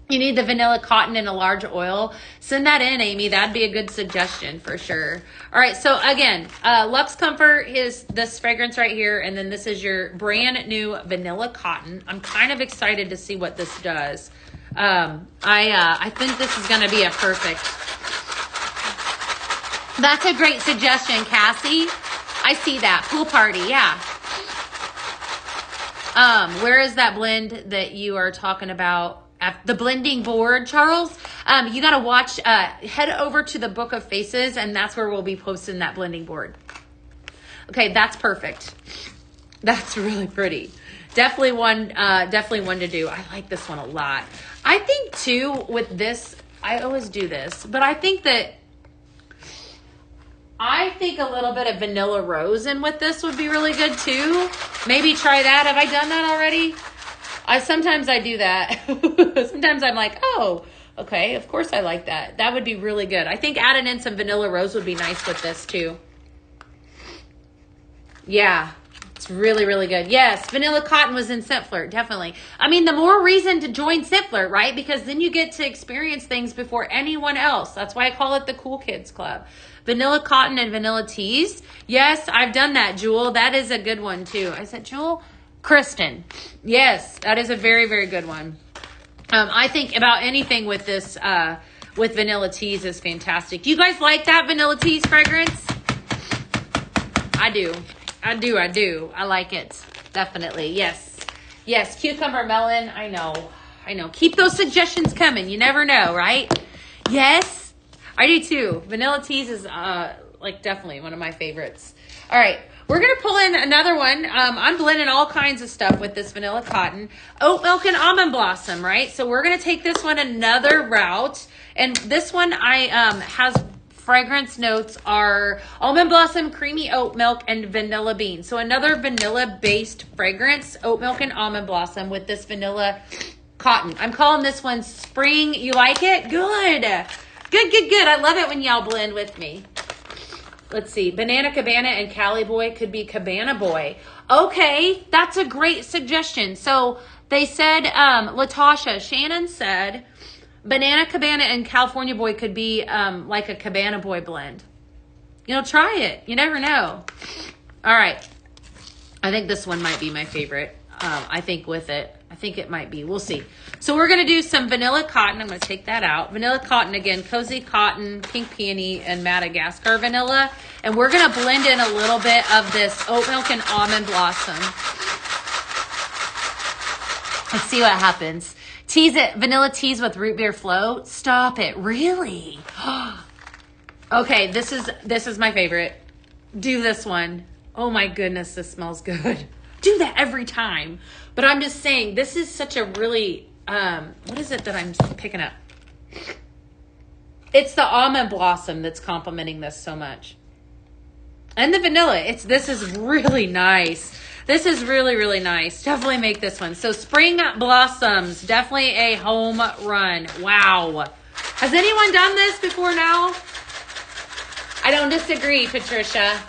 You need the vanilla cotton in a large oil. Send that in, Amy. That'd be a good suggestion for sure. All right. So again, Luxe Comfort is this fragrance right here. And then this is your brand new vanilla cotton. I'm kind of excited to see what this does. I think this is going to be a perfect. That's a great suggestion, Cassie. I see that. Pool party. Yeah. Where is that blend that you are talking about? At the blending board, Charles. You got to watch, head over to the Book of Faces, and that's where we'll be posting that blending board. Okay, that's perfect. That's really pretty. Definitely one to do. I like this one a lot. I think too with this, I always do this, but I think a little bit of Vanilla Rose in with this would be really good too. Maybe try that. Have I done that already? Sometimes I do that. Sometimes I'm like, oh, okay, of course I like that. That would be really good. I think adding in some Vanilla Rose would be nice with this too. Yeah, it's really, really good. Yes, Vanilla Cotton was in Scent Flirt, definitely. I mean, the more reason to join Scent Flirt, right? Because then you get to experience things before anyone else. That's why I call it the Cool Kids Club. Vanilla Cotton and Vanilla Teas. Yes, I've done that, Jewel. That is a good one too. I said, Jewel? Kristen. Yes, that is a very, very good one. I think about anything with this, with Vanilla Teas is fantastic. Do you guys like that Vanilla Teas fragrance? I do. I like it. Definitely. Yes. Yes. Cucumber melon. I know. Keep those suggestions coming. You never know, right? Yes. I do too. Vanilla Teas is, definitely one of my favorites. All right. We're going to pull in another one. I'm blending all kinds of stuff with this vanilla cotton. Oat milk and almond blossom, right? So we're going to take this one another route. And this one has fragrance notes are almond blossom, creamy oat milk, and vanilla bean. So another vanilla-based fragrance, oat milk and almond blossom with this vanilla cotton. I'm calling this one spring. You like it? Good. Good. I love it when y'all blend with me. Let's see. Banana Cabana and Cali Boy could be Cabana Boy. Okay, that's a great suggestion. So they said, Latasha, Shannon said, Banana Cabana and California Boy could be like a Cabana Boy blend. You know, try it. You never know. All right. I think this one might be my favorite. I think it might be. We'll see. So we're going to do some vanilla cotton. I'm going to take that out. Vanilla cotton again, cozy cotton, pink peony, and Madagascar vanilla. And we're going to blend in a little bit of this oat milk and almond blossom. Let's see what happens. Tease it, vanilla teas with root beer float. Stop it. Really? Okay, this is my favorite. Do this one. Oh my goodness, this smells good. Do that every time. But I'm just saying, this is such a really, what is it that I'm picking up? It's the almond blossom that's complementing this so much. And the vanilla. This is really nice. This is really, really nice. Definitely make this one. So spring blossoms, definitely a home run. Wow. Has anyone done this before now? I don't disagree, Patricia.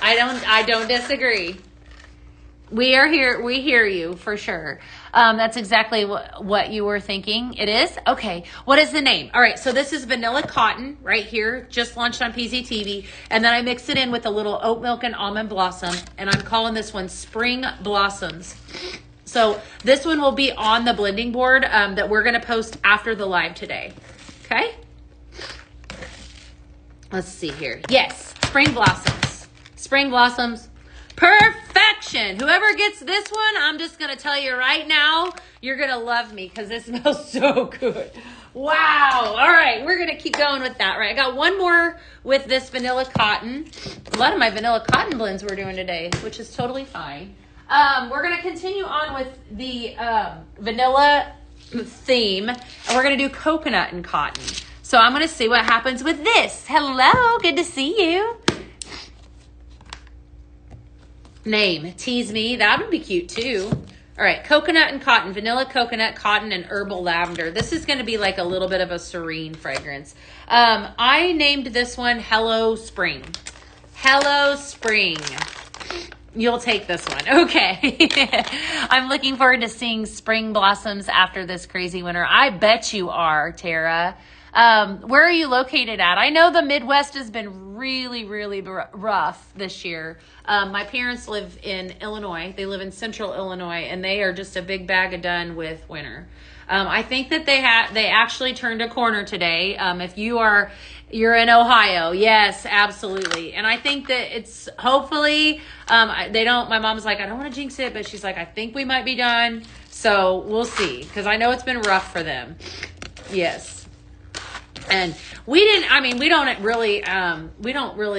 I don't disagree. We are here. We hear you for sure. That's exactly what you were thinking. It is? Okay. What is the name? All right. So this is vanilla cotton right here. Just launched on PZTV. And then I mix it in with a little oat milk and almond blossom. And I'm calling this one Spring Blossoms. So this one will be on the blending board that we're going to post after the live today. Okay. Let's see here. Yes. Spring Blossoms. Spring Blossoms. Perfection. Whoever gets this one, I'm just going to tell you right now, you're going to love me because it smells so good. Wow. All right. We're going to keep going with that. Right. I got one more with this vanilla cotton. A lot of my vanilla cotton blends we're doing today, which is totally fine. We're going to continue on with the vanilla theme, and we're going to do coconut and cotton. So I'm going to see what happens with this. Hello. Good to see you. Name, tease me. That would be cute too. All right, coconut and cotton, vanilla coconut, cotton, and herbal lavender. This is going to be like a little bit of a serene fragrance. I named this one Hello Spring. Hello Spring. You'll take this one. Okay. I'm looking forward to seeing spring blossoms after this crazy winter. I bet you are, Tara. Where are you located at? I know the Midwest has been really, really rough this year. My parents live in Illinois. They live in central Illinois, and they are just a big bag of done with winter. I think that they actually turned a corner today. If you're in Ohio, yes, absolutely. And I think that it's hopefully, my mom's like, I don't want to jinx it, but she's like, I think we might be done. So we'll see. Cause I know it's been rough for them. Yes. And we don't really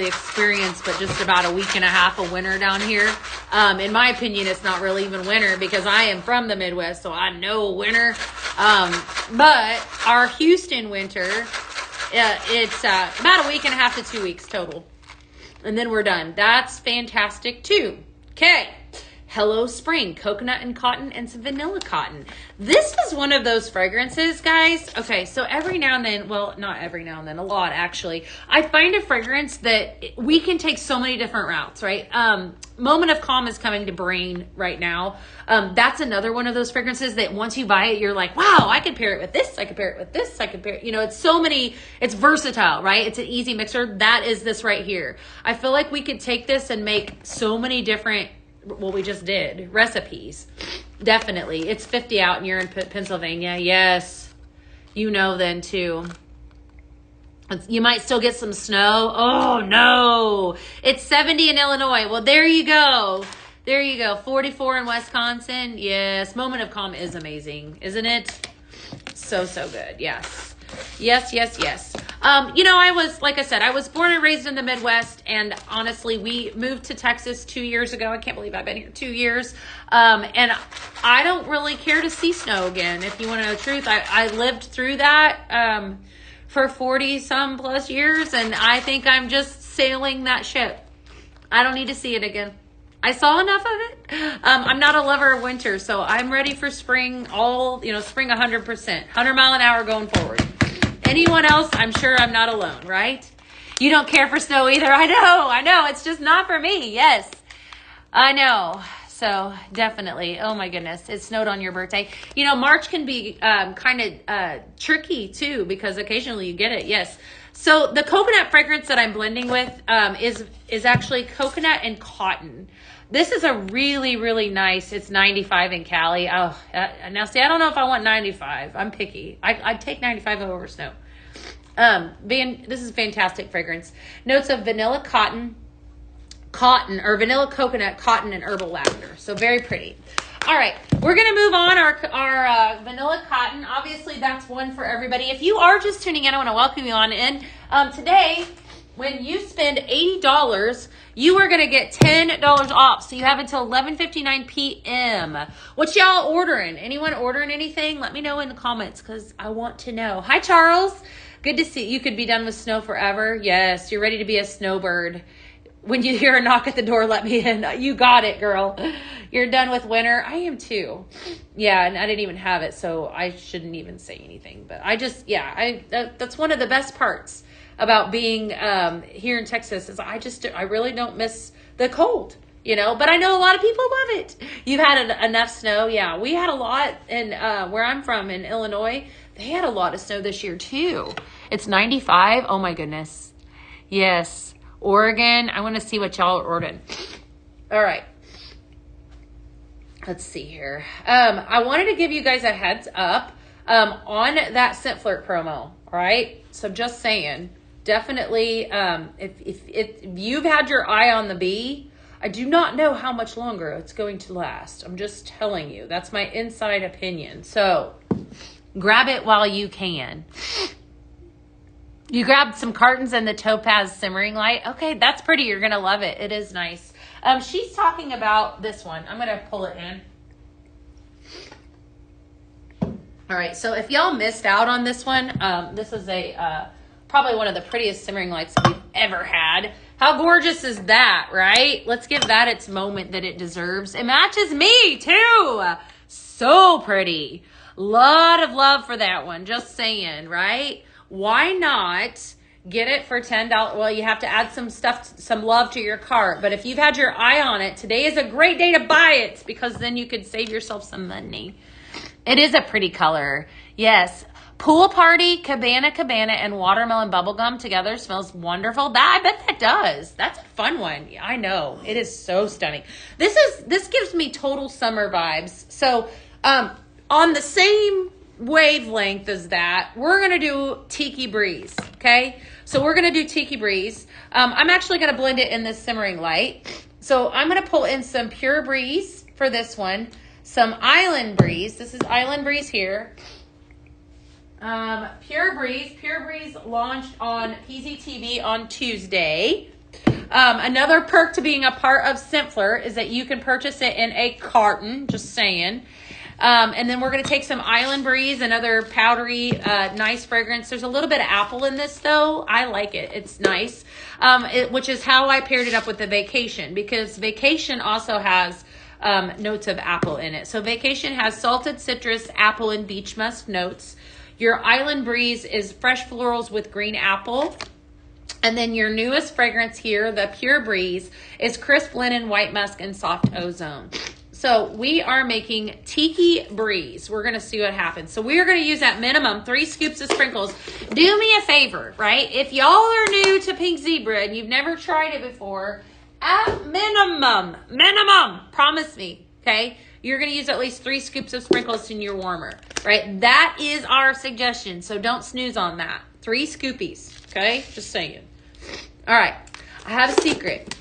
experience but just about a week and a half of winter down here. In my opinion, it's not really even winter because I am from the Midwest, so I know winter. But our Houston winter, it's about a week and a half to 2 weeks total. And then we're done. That's fantastic too. Okay. Hello Spring, coconut and cotton, and some vanilla cotton. This is one of those fragrances, guys. Okay, so every now and then, well, not every now and then, a lot actually, I find a fragrance that we can take so many different routes, right? Moment of Calm is coming to brain right now. That's another one of those fragrances that once you buy it, you're like, wow, I could pair it with this, I could pair it with this, I could pair it, it's versatile, right? It's an easy mixer. That is this right here. I feel like we could take this and make so many different, well, we just did recipes. Definitely. It's 50 out and you're in Pennsylvania. Yes. Then too. You might still get some snow. Oh no. It's 70 in Illinois. Well, there you go. 44 in Wisconsin. Yes. Moment of Calm is amazing, isn't it? So good. Yes. I was born and raised in the Midwest, and honestly, we moved to Texas 2 years ago. I can't believe I've been here 2 years. And I don't really care to see snow again. If you want to know the truth, I lived through that, for 40 some plus years, and I think I'm just sailing that ship. I don't need to see it again. I saw enough of it. I'm not a lover of winter, so I'm ready for spring, spring 100%, 100 mile an hour going forward. Anyone else, I'm sure I'm not alone, right? You don't care for snow either. I know. It's just not for me. Yes, I know. So definitely. Oh my goodness. It snowed on your birthday. March can be kind of tricky too, because occasionally you get it. Yes. So the coconut fragrance that I'm blending with is actually coconut and cotton. This is a really, really nice, it's 95 in Cali. Oh, now see, I don't know if I want 95. I'm picky. I'd take 95 over snow. This is fantastic fragrance. Notes of vanilla cotton, or vanilla coconut, cotton, and herbal lavender. So very pretty. All right, we're going to move on our vanilla cotton. Obviously, that's one for everybody. If you are just tuning in, I want to welcome you on in. Today, when you spend $80, you are going to get $10 off. So you have until 11:59 p.m. What y'all ordering? Anyone ordering anything? Let me know in the comments because I want to know. Hi, Charles. Good to see you. You could be done with snow forever. Yes, you're ready to be a snowbird. When you hear a knock at the door, let me in. You got it, girl. You're done with winter. I am too. Yeah, and I didn't even have it, so I shouldn't even say anything. But that's one of the best parts about being here in Texas is I really don't miss the cold, But I know a lot of people love it. You've had enough snow. Yeah, we had a lot in where I'm from in Illinois. They had a lot of snow this year too. It's 95. Oh my goodness. Yes. Oregon. I want to see what y'all are ordering. All right. Let's see here. I wanted to give you guys a heads up on that Scent Flirt promo. All right. So just saying, definitely, if you've had your eye on the bee, I do not know how much longer it's going to last. I'm just telling you. That's my inside opinion. So grab it while you can. You grabbed some cartons and the Topaz Simmering Light. Okay, that's pretty. You're going to love it. It is nice. She's talking about this one. I'm going to pull it in. All right, so if y'all missed out on this one, this is probably one of the prettiest simmering lights that we've ever had. How gorgeous is that, right? Let's give that its moment that it deserves. It matches me, too. So pretty. Lot of love for that one. Just saying, right? Why not get it for $10? Well, you have to add some love to your cart. But if you've had your eye on it, today is a great day to buy it because then you could save yourself some money. It is a pretty color. Yes. Pool Party, Cabana, and Watermelon Bubblegum together smells wonderful. I bet that does. That's a fun one. Yeah, I know. It is so stunning. This gives me total summer vibes. So on the same wavelength as that, we're going to do Tiki Breeze, okay? So we're going to do Tiki Breeze. I'm actually going to blend it in this simmering light. So I'm going to pull in some Pure Breeze for this one, some Island Breeze. This is Island Breeze here. Pure Breeze launched on PZTV on Tuesday. Another perk to being a part of Scent Flirt is that you can purchase it in a carton, just saying. And then we're going to take some Island Breeze, another powdery, nice fragrance. There's a little bit of apple in this, though. I like it. It's nice, which is how I paired it up with the Vacation, because Vacation also has notes of apple in it. So Vacation has salted citrus, apple, and beach musk notes. Your Island Breeze is fresh florals with green apple. And then your newest fragrance here, the Pure Breeze, is crisp linen, white musk, and soft ozone. So we are making Tiki Breeze. We're going to see what happens. So we are going to use at minimum 3 scoops of sprinkles. Do me a favor, right? If y'all are new to Pink Zebra and you've never tried it before, at minimum, promise me, okay? You're going to use at least 3 scoops of sprinkles in your warmer, right? That is our suggestion. So don't snooze on that. 3 scoopies, okay? Just saying. All right. I have a secret,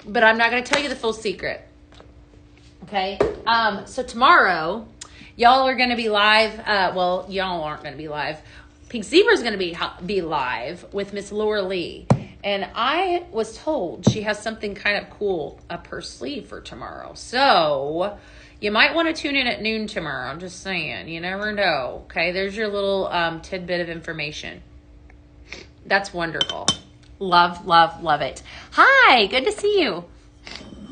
but I'm not going to tell you the full secret. Okay, so tomorrow, y'all are going to be live. Well, y'all aren't going to be live. Pink Zebra is going to be live with Miss Laura Lee. And I was told she has something kind of cool up her sleeve for tomorrow. So you might want to tune in at noon tomorrow. I'm just saying. You never know. Okay, there's your little tidbit of information. That's wonderful. Love, love, love it. Hi, good to see you.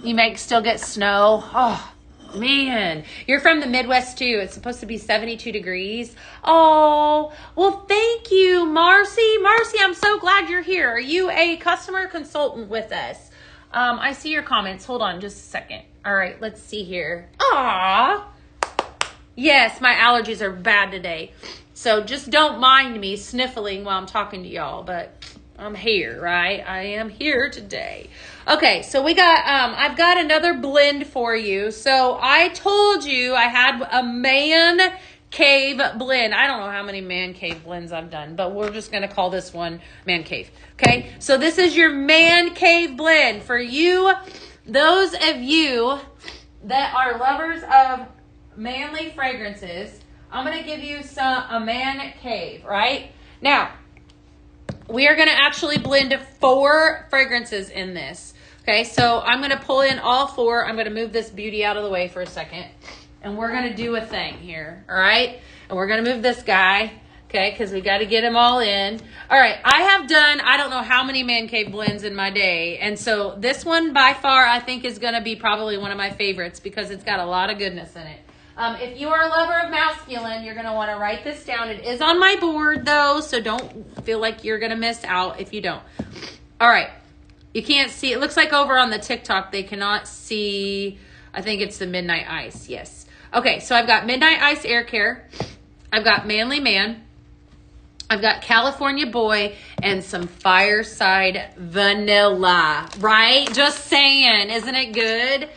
You might still get snow. Oh, man. You're from the Midwest, too. It's supposed to be 72 degrees. Oh, well, thank you, Marcy. Marcy, I'm so glad you're here. Are you a customer consultant with us? I see your comments. Hold on just a second. All right, let's see here. Aw. Yes, my allergies are bad today. So just don't mind me sniffling while I'm talking to y'all, but I'm here, right? I am here today. Okay, so we got, I've got another blend for you. So I told you I had a man cave blend. I don't know how many man cave blends I've done, but we're just going to call this one man cave. Okay, so this is your man cave blend for you, those of you that are lovers of manly fragrances. I'm going to give you a man cave, right? Now, we are going to actually blend 4 fragrances in this. Okay, so I'm going to pull in all 4. I'm going to move this beauty out of the way for a second. And we're going to do a thing here, all right? And we're going to move this guy, okay, because we got to get him all in. All right, I have done, I don't know how many man cave blends in my day. And so this one by far I think is going to be probably one of my favorites because it's got a lot of goodness in it. If you are a lover of masculine, you're going to want to write this down. It is on my board, though, so don't feel like you're going to miss out if you don't. All right. You can't see. It looks like over on the TikTok, they cannot see. I think it's the Midnight Ice. Yes. Okay, so I've got Midnight Ice Air Care. I've got Manly Man. I've got California Boy and some Fireside Vanilla, right? Just saying. Isn't it good?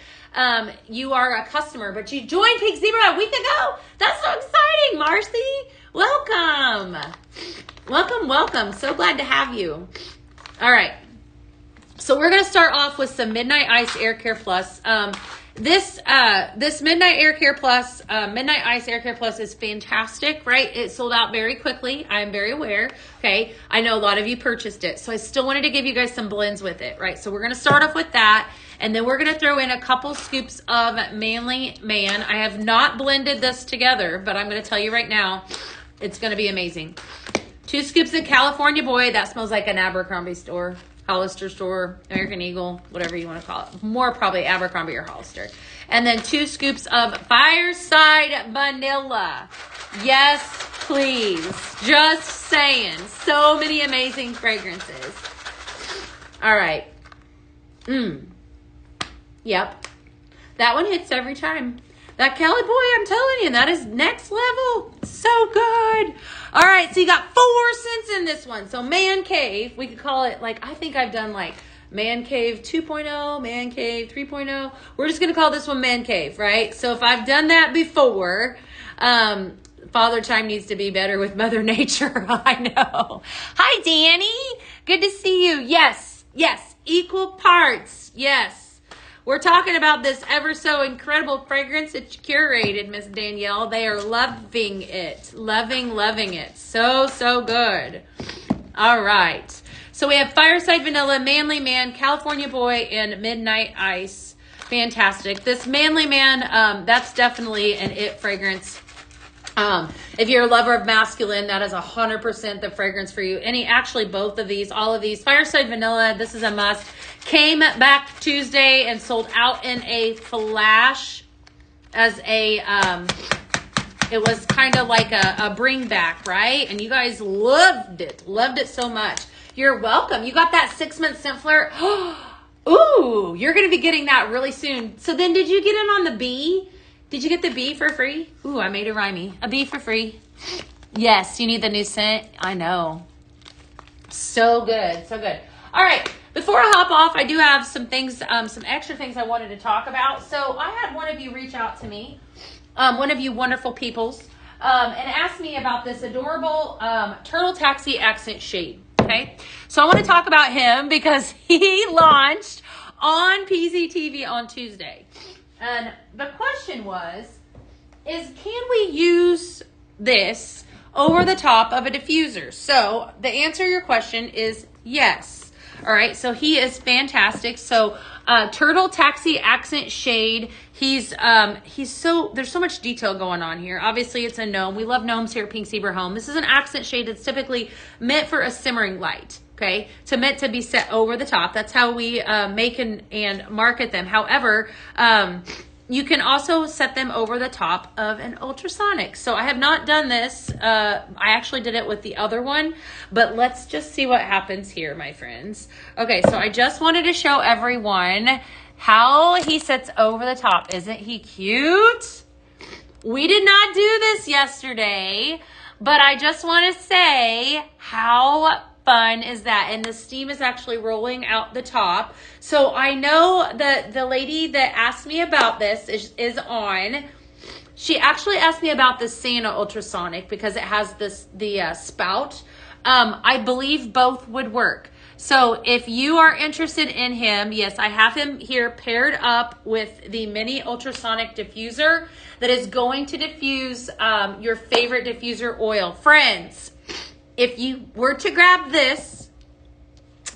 You are a customer, but you joined Pink Zebra a week ago. That's so exciting, Marcy. Welcome. Welcome, welcome. So glad to have you. All right. So we're going to start off with some Midnight Ice Air Care Plus. This Midnight Air Care Plus, Midnight Ice Air Care Plus is fantastic, right? It sold out very quickly. I am very aware. Okay. I know a lot of you purchased it. So I still wanted to give you guys some blends with it, right? So we're going to start off with that. And then we're going to throw in a couple scoops of Manly Man. I have not blended this together, but I'm going to tell you right now, it's going to be amazing. 2 scoops of California Boy. That smells like an Abercrombie store, Hollister store, American Eagle, whatever you want to call it. More probably Abercrombie or Hollister. And then 2 scoops of Fireside Vanilla. Yes, please. Just saying. So many amazing fragrances. All right. Yep. That one hits every time. That Cali Boy, I'm telling you, that is next level. So good. All right, so you got 4 scents in this one. So Man Cave, we could call it like, I think I've done like Man Cave 2.0, Man Cave 3.0. We're just going to call this one Man Cave, right? So if I've done that before, Father Time needs to be better with Mother Nature. I know. Hi, Danny. Good to see you. Yes, yes. Equal parts. Yes. We're talking about this ever so incredible fragrance that you curated, Miss Danielle. They are loving it. Loving it. So, so good. All right. So we have Fireside Vanilla, Manly Man, California Boy, and Midnight Ice. Fantastic. This Manly Man, that's definitely an it fragrance. If you're a lover of masculine, that is 100% the fragrance for you. Actually both of these, all of these. Fireside Vanilla, this is a must. Came back Tuesday and sold out in a flash as a, it was kind of like a bring back, right? And you guys loved it so much. You're welcome. You got that 6-month scent flirt. Ooh, you're going to be getting that really soon. So then did you get in on the bee? Did you get the bee for free? Ooh, I made it rhymey. A bee for free. Yes, you need the new scent. I know. So good. So good. All right. Before I hop off, I do have some things, some extra things I wanted to talk about. So I had one of you reach out to me, one of you wonderful peoples, and ask me about this adorable Turtle Taxi accent shade. Okay. So I want to talk about him because he launched on PZTV on Tuesday. And the question is can we use this over the top of a diffuser? So the answer to your question is yes. All right, so he is fantastic. So Turtle Taxi Accent Shade. He's so, there's so much detail going on here. Obviously it's a gnome. We love gnomes here at Pink Zebra Home. This is an accent shade that's typically meant for a simmering light. Okay, meant to be set over the top. That's how we make and market them. However, you can also set them over the top of an ultrasonic. So I have not done this. I actually did it with the other one, but let's just see what happens here, my friends. Okay, so I just wanted to show everyone how he sits over the top. Isn't he cute? We did not do this yesterday, but I just want to say how fun is that? And the steam is actually rolling out the top. So I know that the lady that asked me about this is on. She actually asked me about the Santa ultrasonic because it has the spout. I believe both would work. So if you are interested in him, yes, I have him here paired up with the mini ultrasonic diffuser that is going to diffuse your favorite diffuser oil. Friends, if you were to grab this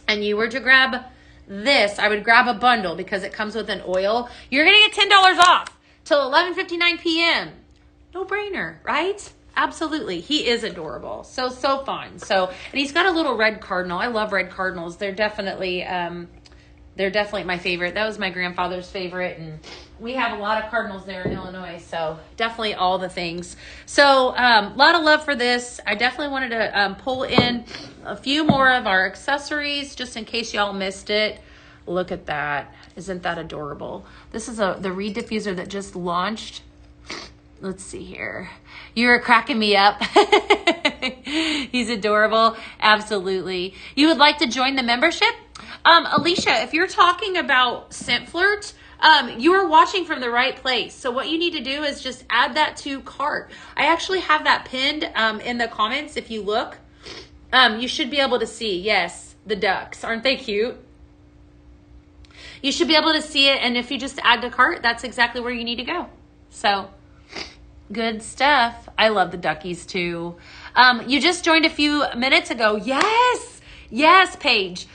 and you were to grab this, I would grab a bundle because it comes with an oil. You're going to get $10 off till 11:59 p.m. No brainer, right? Absolutely. He is adorable. So fun. So, and he's got a little red cardinal. I love red cardinals. They're definitely my favorite. That was my grandfather's favorite, and we have a lot of cardinals there in Illinois, so definitely all the things. So a lot of love for this. I definitely wanted to pull in a few more of our accessories just in case y'all missed it. Look at that. Isn't that adorable? This is the Reed diffuser that just launched. Let's see here. You're cracking me up. He's adorable. Absolutely. You would like to join the membership? Alicia, if you're talking about Scent Flirt, you are watching from the right place. So what you need to do is just add that to cart. I actually have that pinned in the comments. If you look, you should be able to see. Yes, the ducks. Aren't they cute? You should be able to see it. And if you just add to cart, that's exactly where you need to go. So good stuff. I love the duckies too. You just joined a few minutes ago. Yes, Paige.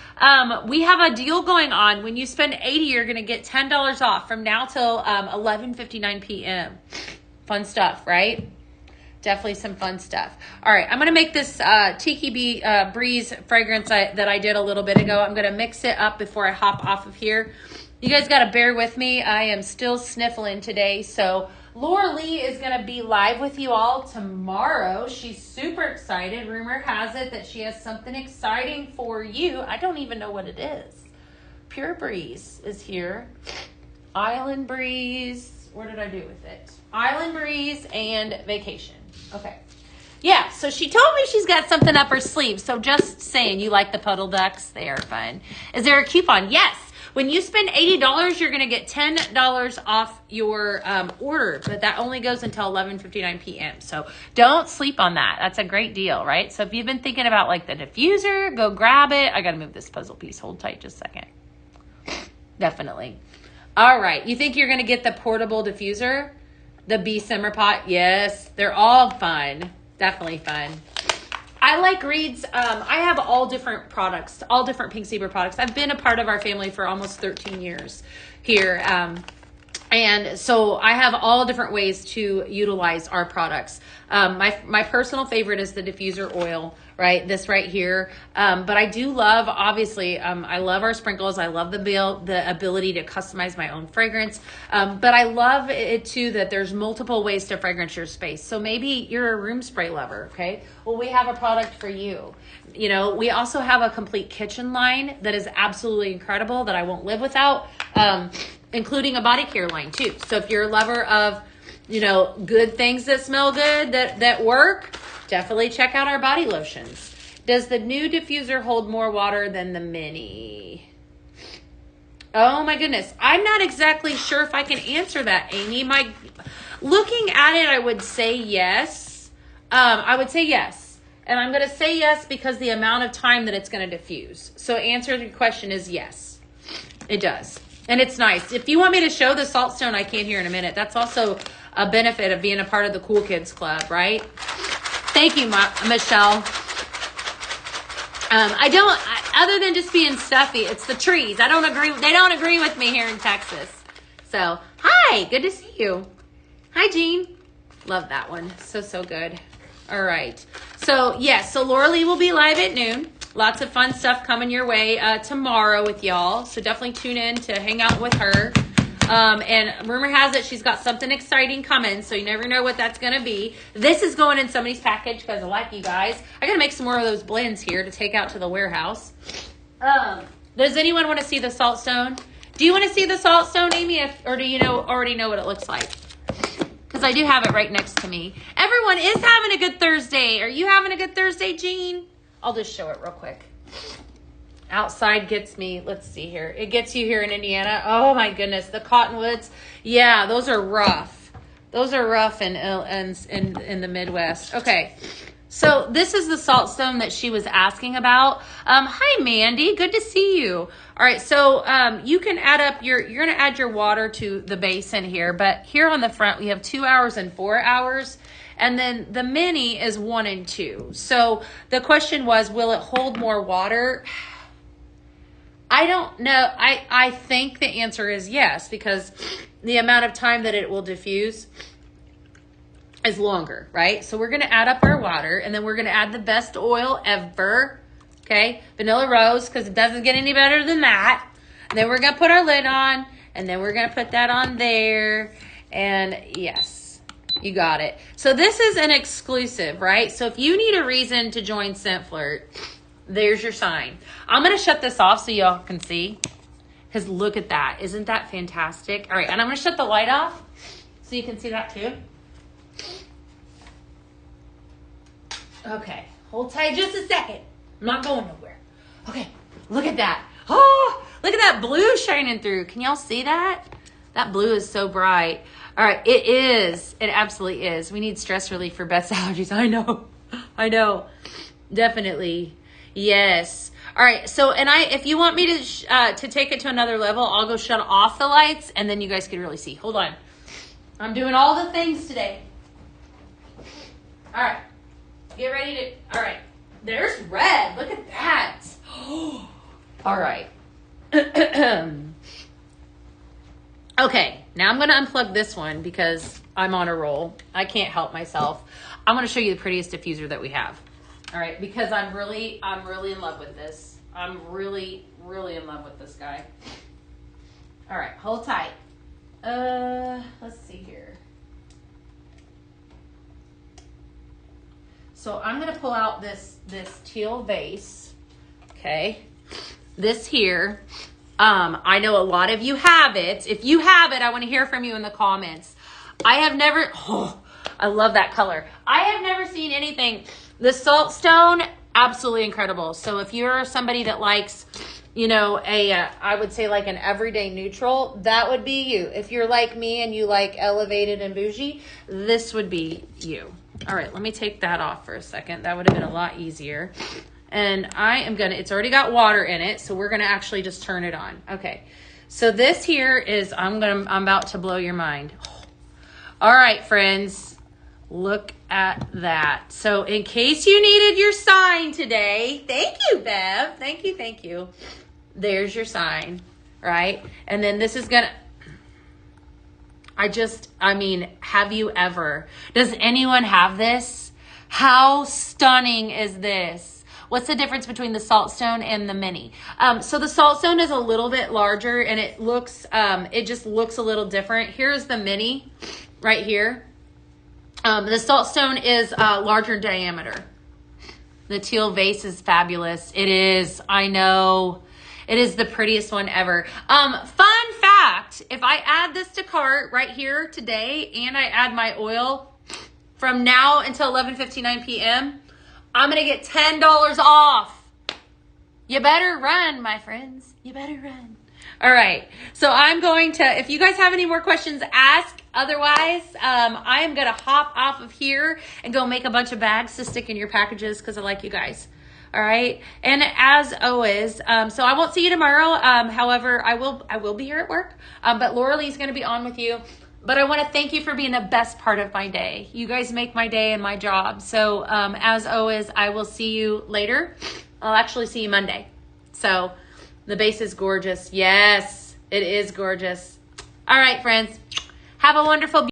We have a deal going on. When you spend $80, you're going to get $10 off from now till 11:59 p.m. Fun stuff, right? Definitely some fun stuff. All right, I'm going to make this Tiki Breeze fragrance that I did a little bit ago. I'm going to mix it up before I hop off of here. You guys got to bear with me. I am still sniffling today, so Laura Lee is going to be live with you all tomorrow. She's super excited. Rumor has it that she has something exciting for you. I don't even know what it is. Pure Breeze is here. Island Breeze. What did I do with it? Island Breeze and Vacation. Okay. Yeah, so she told me she's got something up her sleeve. So just saying, you like the puddle ducks? They are fun. Is there a coupon? Yes. When you spend $80, you're going to get $10 off your order, but that only goes until 11:59 p.m. So don't sleep on that. That's a great deal, right? So if you've been thinking about like the diffuser, go grab it. I got to move this puzzle piece. Hold tight just a second. Definitely. All right. You think you're going to get the portable diffuser? The Bee Simmer Pot? Yes. They're all fun. Definitely fun. I like Reed's. I have all different products, all different Pink Zebra products. I've been a part of our family for almost 13 years here. And so I have all different ways to utilize our products. My personal favorite is the diffuser oil, right? This right here. But I do love, obviously, I love our sprinkles. I love the ability to customize my own fragrance. But I love it too that there's multiple ways to fragrance your space. So maybe you're a room spray lover, okay? Well, we have a product for you. You know, we also have a complete kitchen line that is absolutely incredible that I won't live without, including a body care line too. So if you're a lover of, you know, good things that smell good, that work, definitely check out our body lotions. Does the new diffuser hold more water than the mini? Oh my goodness. I'm not exactly sure if I can answer that, Amy. Looking at it, I would say yes. I would say yes. And I'm going to say yes because the amount of time that it's going to diffuse. So answer to your question is yes. It does. And it's nice. If you want me to show the Saltstone, I can here in a minute. That's also a benefit of being a part of the Cool Kids Club, right? Thank you, Michelle. other than just being stuffy, it's the trees. They don't agree with me here in Texas. So, hi, good to see you. Hi, Jean. Love that one. So good. All right. So, yes, so Laura Lee will be live at noon. Lots of fun stuff coming your way tomorrow with y'all. So definitely tune in to hang out with her. And rumor has it she's got something exciting coming, so you never know what that's going to be. This is going in somebody's package because I like you guys. I got to make some more of those blends here to take out to the warehouse. Does anyone want to see the salt stone? Do you want to see the salt stone, Amy, or do you already know what it looks like? Because I do have it right next to me. Everyone is having a good Thursday. Are you having a good Thursday, Jean? I'll just show it real quick. Outside gets me, let's see here. It gets you here in Indiana. Oh my goodness, the cottonwoods. Yeah, those are rough. Those are rough in the Midwest. Okay, so this is the salt stone that she was asking about. Hi, Mandy, good to see you. All right, so you can add up you're going to add your water to the basin here, but here on the front we have 2 hours and 4 hours. And then the mini is 1 and 2. So the question was, will it hold more water? I don't know. I think the answer is yes, because the amount of time that it will diffuse is longer, right? So we're going to add up our water, and then we're going to add the best oil ever, okay? Vanilla rose, because it doesn't get any better than that. And then we're going to put our lid on, and then we're going to put that on there, and yes. You got it. So this is an exclusive, right? So if you need a reason to join Scent Flirt, there's your sign. I'm going to shut this off so y'all can see. Because look at that. Isn't that fantastic? All right. And I'm going to shut the light off so you can see that too. Okay. Hold tight just a second. I'm not going nowhere. Okay. Look at that. Oh, look at that blue shining through. Can y'all see that? That blue is so bright. All right, it is. It absolutely is. We need stress relief for Beth's allergies. I know. I know. Definitely. Yes. All right. So, and if you want me to take it to another level, I'll go shut off the lights, and then you guys can really see. Hold on. I'm doing all the things today. All right. Get ready to. All right. There's red. Look at that. All right. Okay, now I'm going to unplug this one because I'm on a roll. I can't help myself. I'm going to show you the prettiest diffuser that we have. All right, because I'm really in love with this. I'm really in love with this guy. All right, hold tight. Let's see here. So I'm going to pull out this teal vase. Okay, this here. I know a lot of you have it. If you have it, I want to hear from you in the comments. I love that color. I have never seen anything. The salt stone, absolutely incredible. So if you're somebody that likes, I would say like an everyday neutral, that would be you. If you're like me and you like elevated and bougie, this would be you. All right, let me take that off for a second. That would have been a lot easier. And it's already got water in it, so we're gonna actually just turn it on. Okay, so this here is, I'm about to blow your mind. All right, friends, look at that. So in case you needed your sign today, thank you, Bev. Thank you. There's your sign, right? And then this is gonna, have you ever? Does anyone have this? How stunning is this? What's the difference between the salt stone and the mini? So the salt stone is a little bit larger, and it just looks a little different. Here's the mini right here. The salt stone is larger in diameter. The teal vase is fabulous. It is. I know. It is the prettiest one ever. Fun fact, if I add this to cart right here today and I add my oil from now until 11:59 p.m., I'm going to get $10 off. You better run, my friends. You better run. All right. So I'm going to, if you guys have any more questions, ask. Otherwise, I am going to hop off of here and go make a bunch of bags to stick in your packages because I like you guys. All right. And as always, so I won't see you tomorrow. However, I will be here at work. But Laura Lee's going to be on with you. But I want to thank you for being the best part of my day. You guys make my day and my job. So as always, I will see you later. I'll actually see you Monday. So the base is gorgeous. Yes, it is gorgeous. All right, friends. Have a wonderful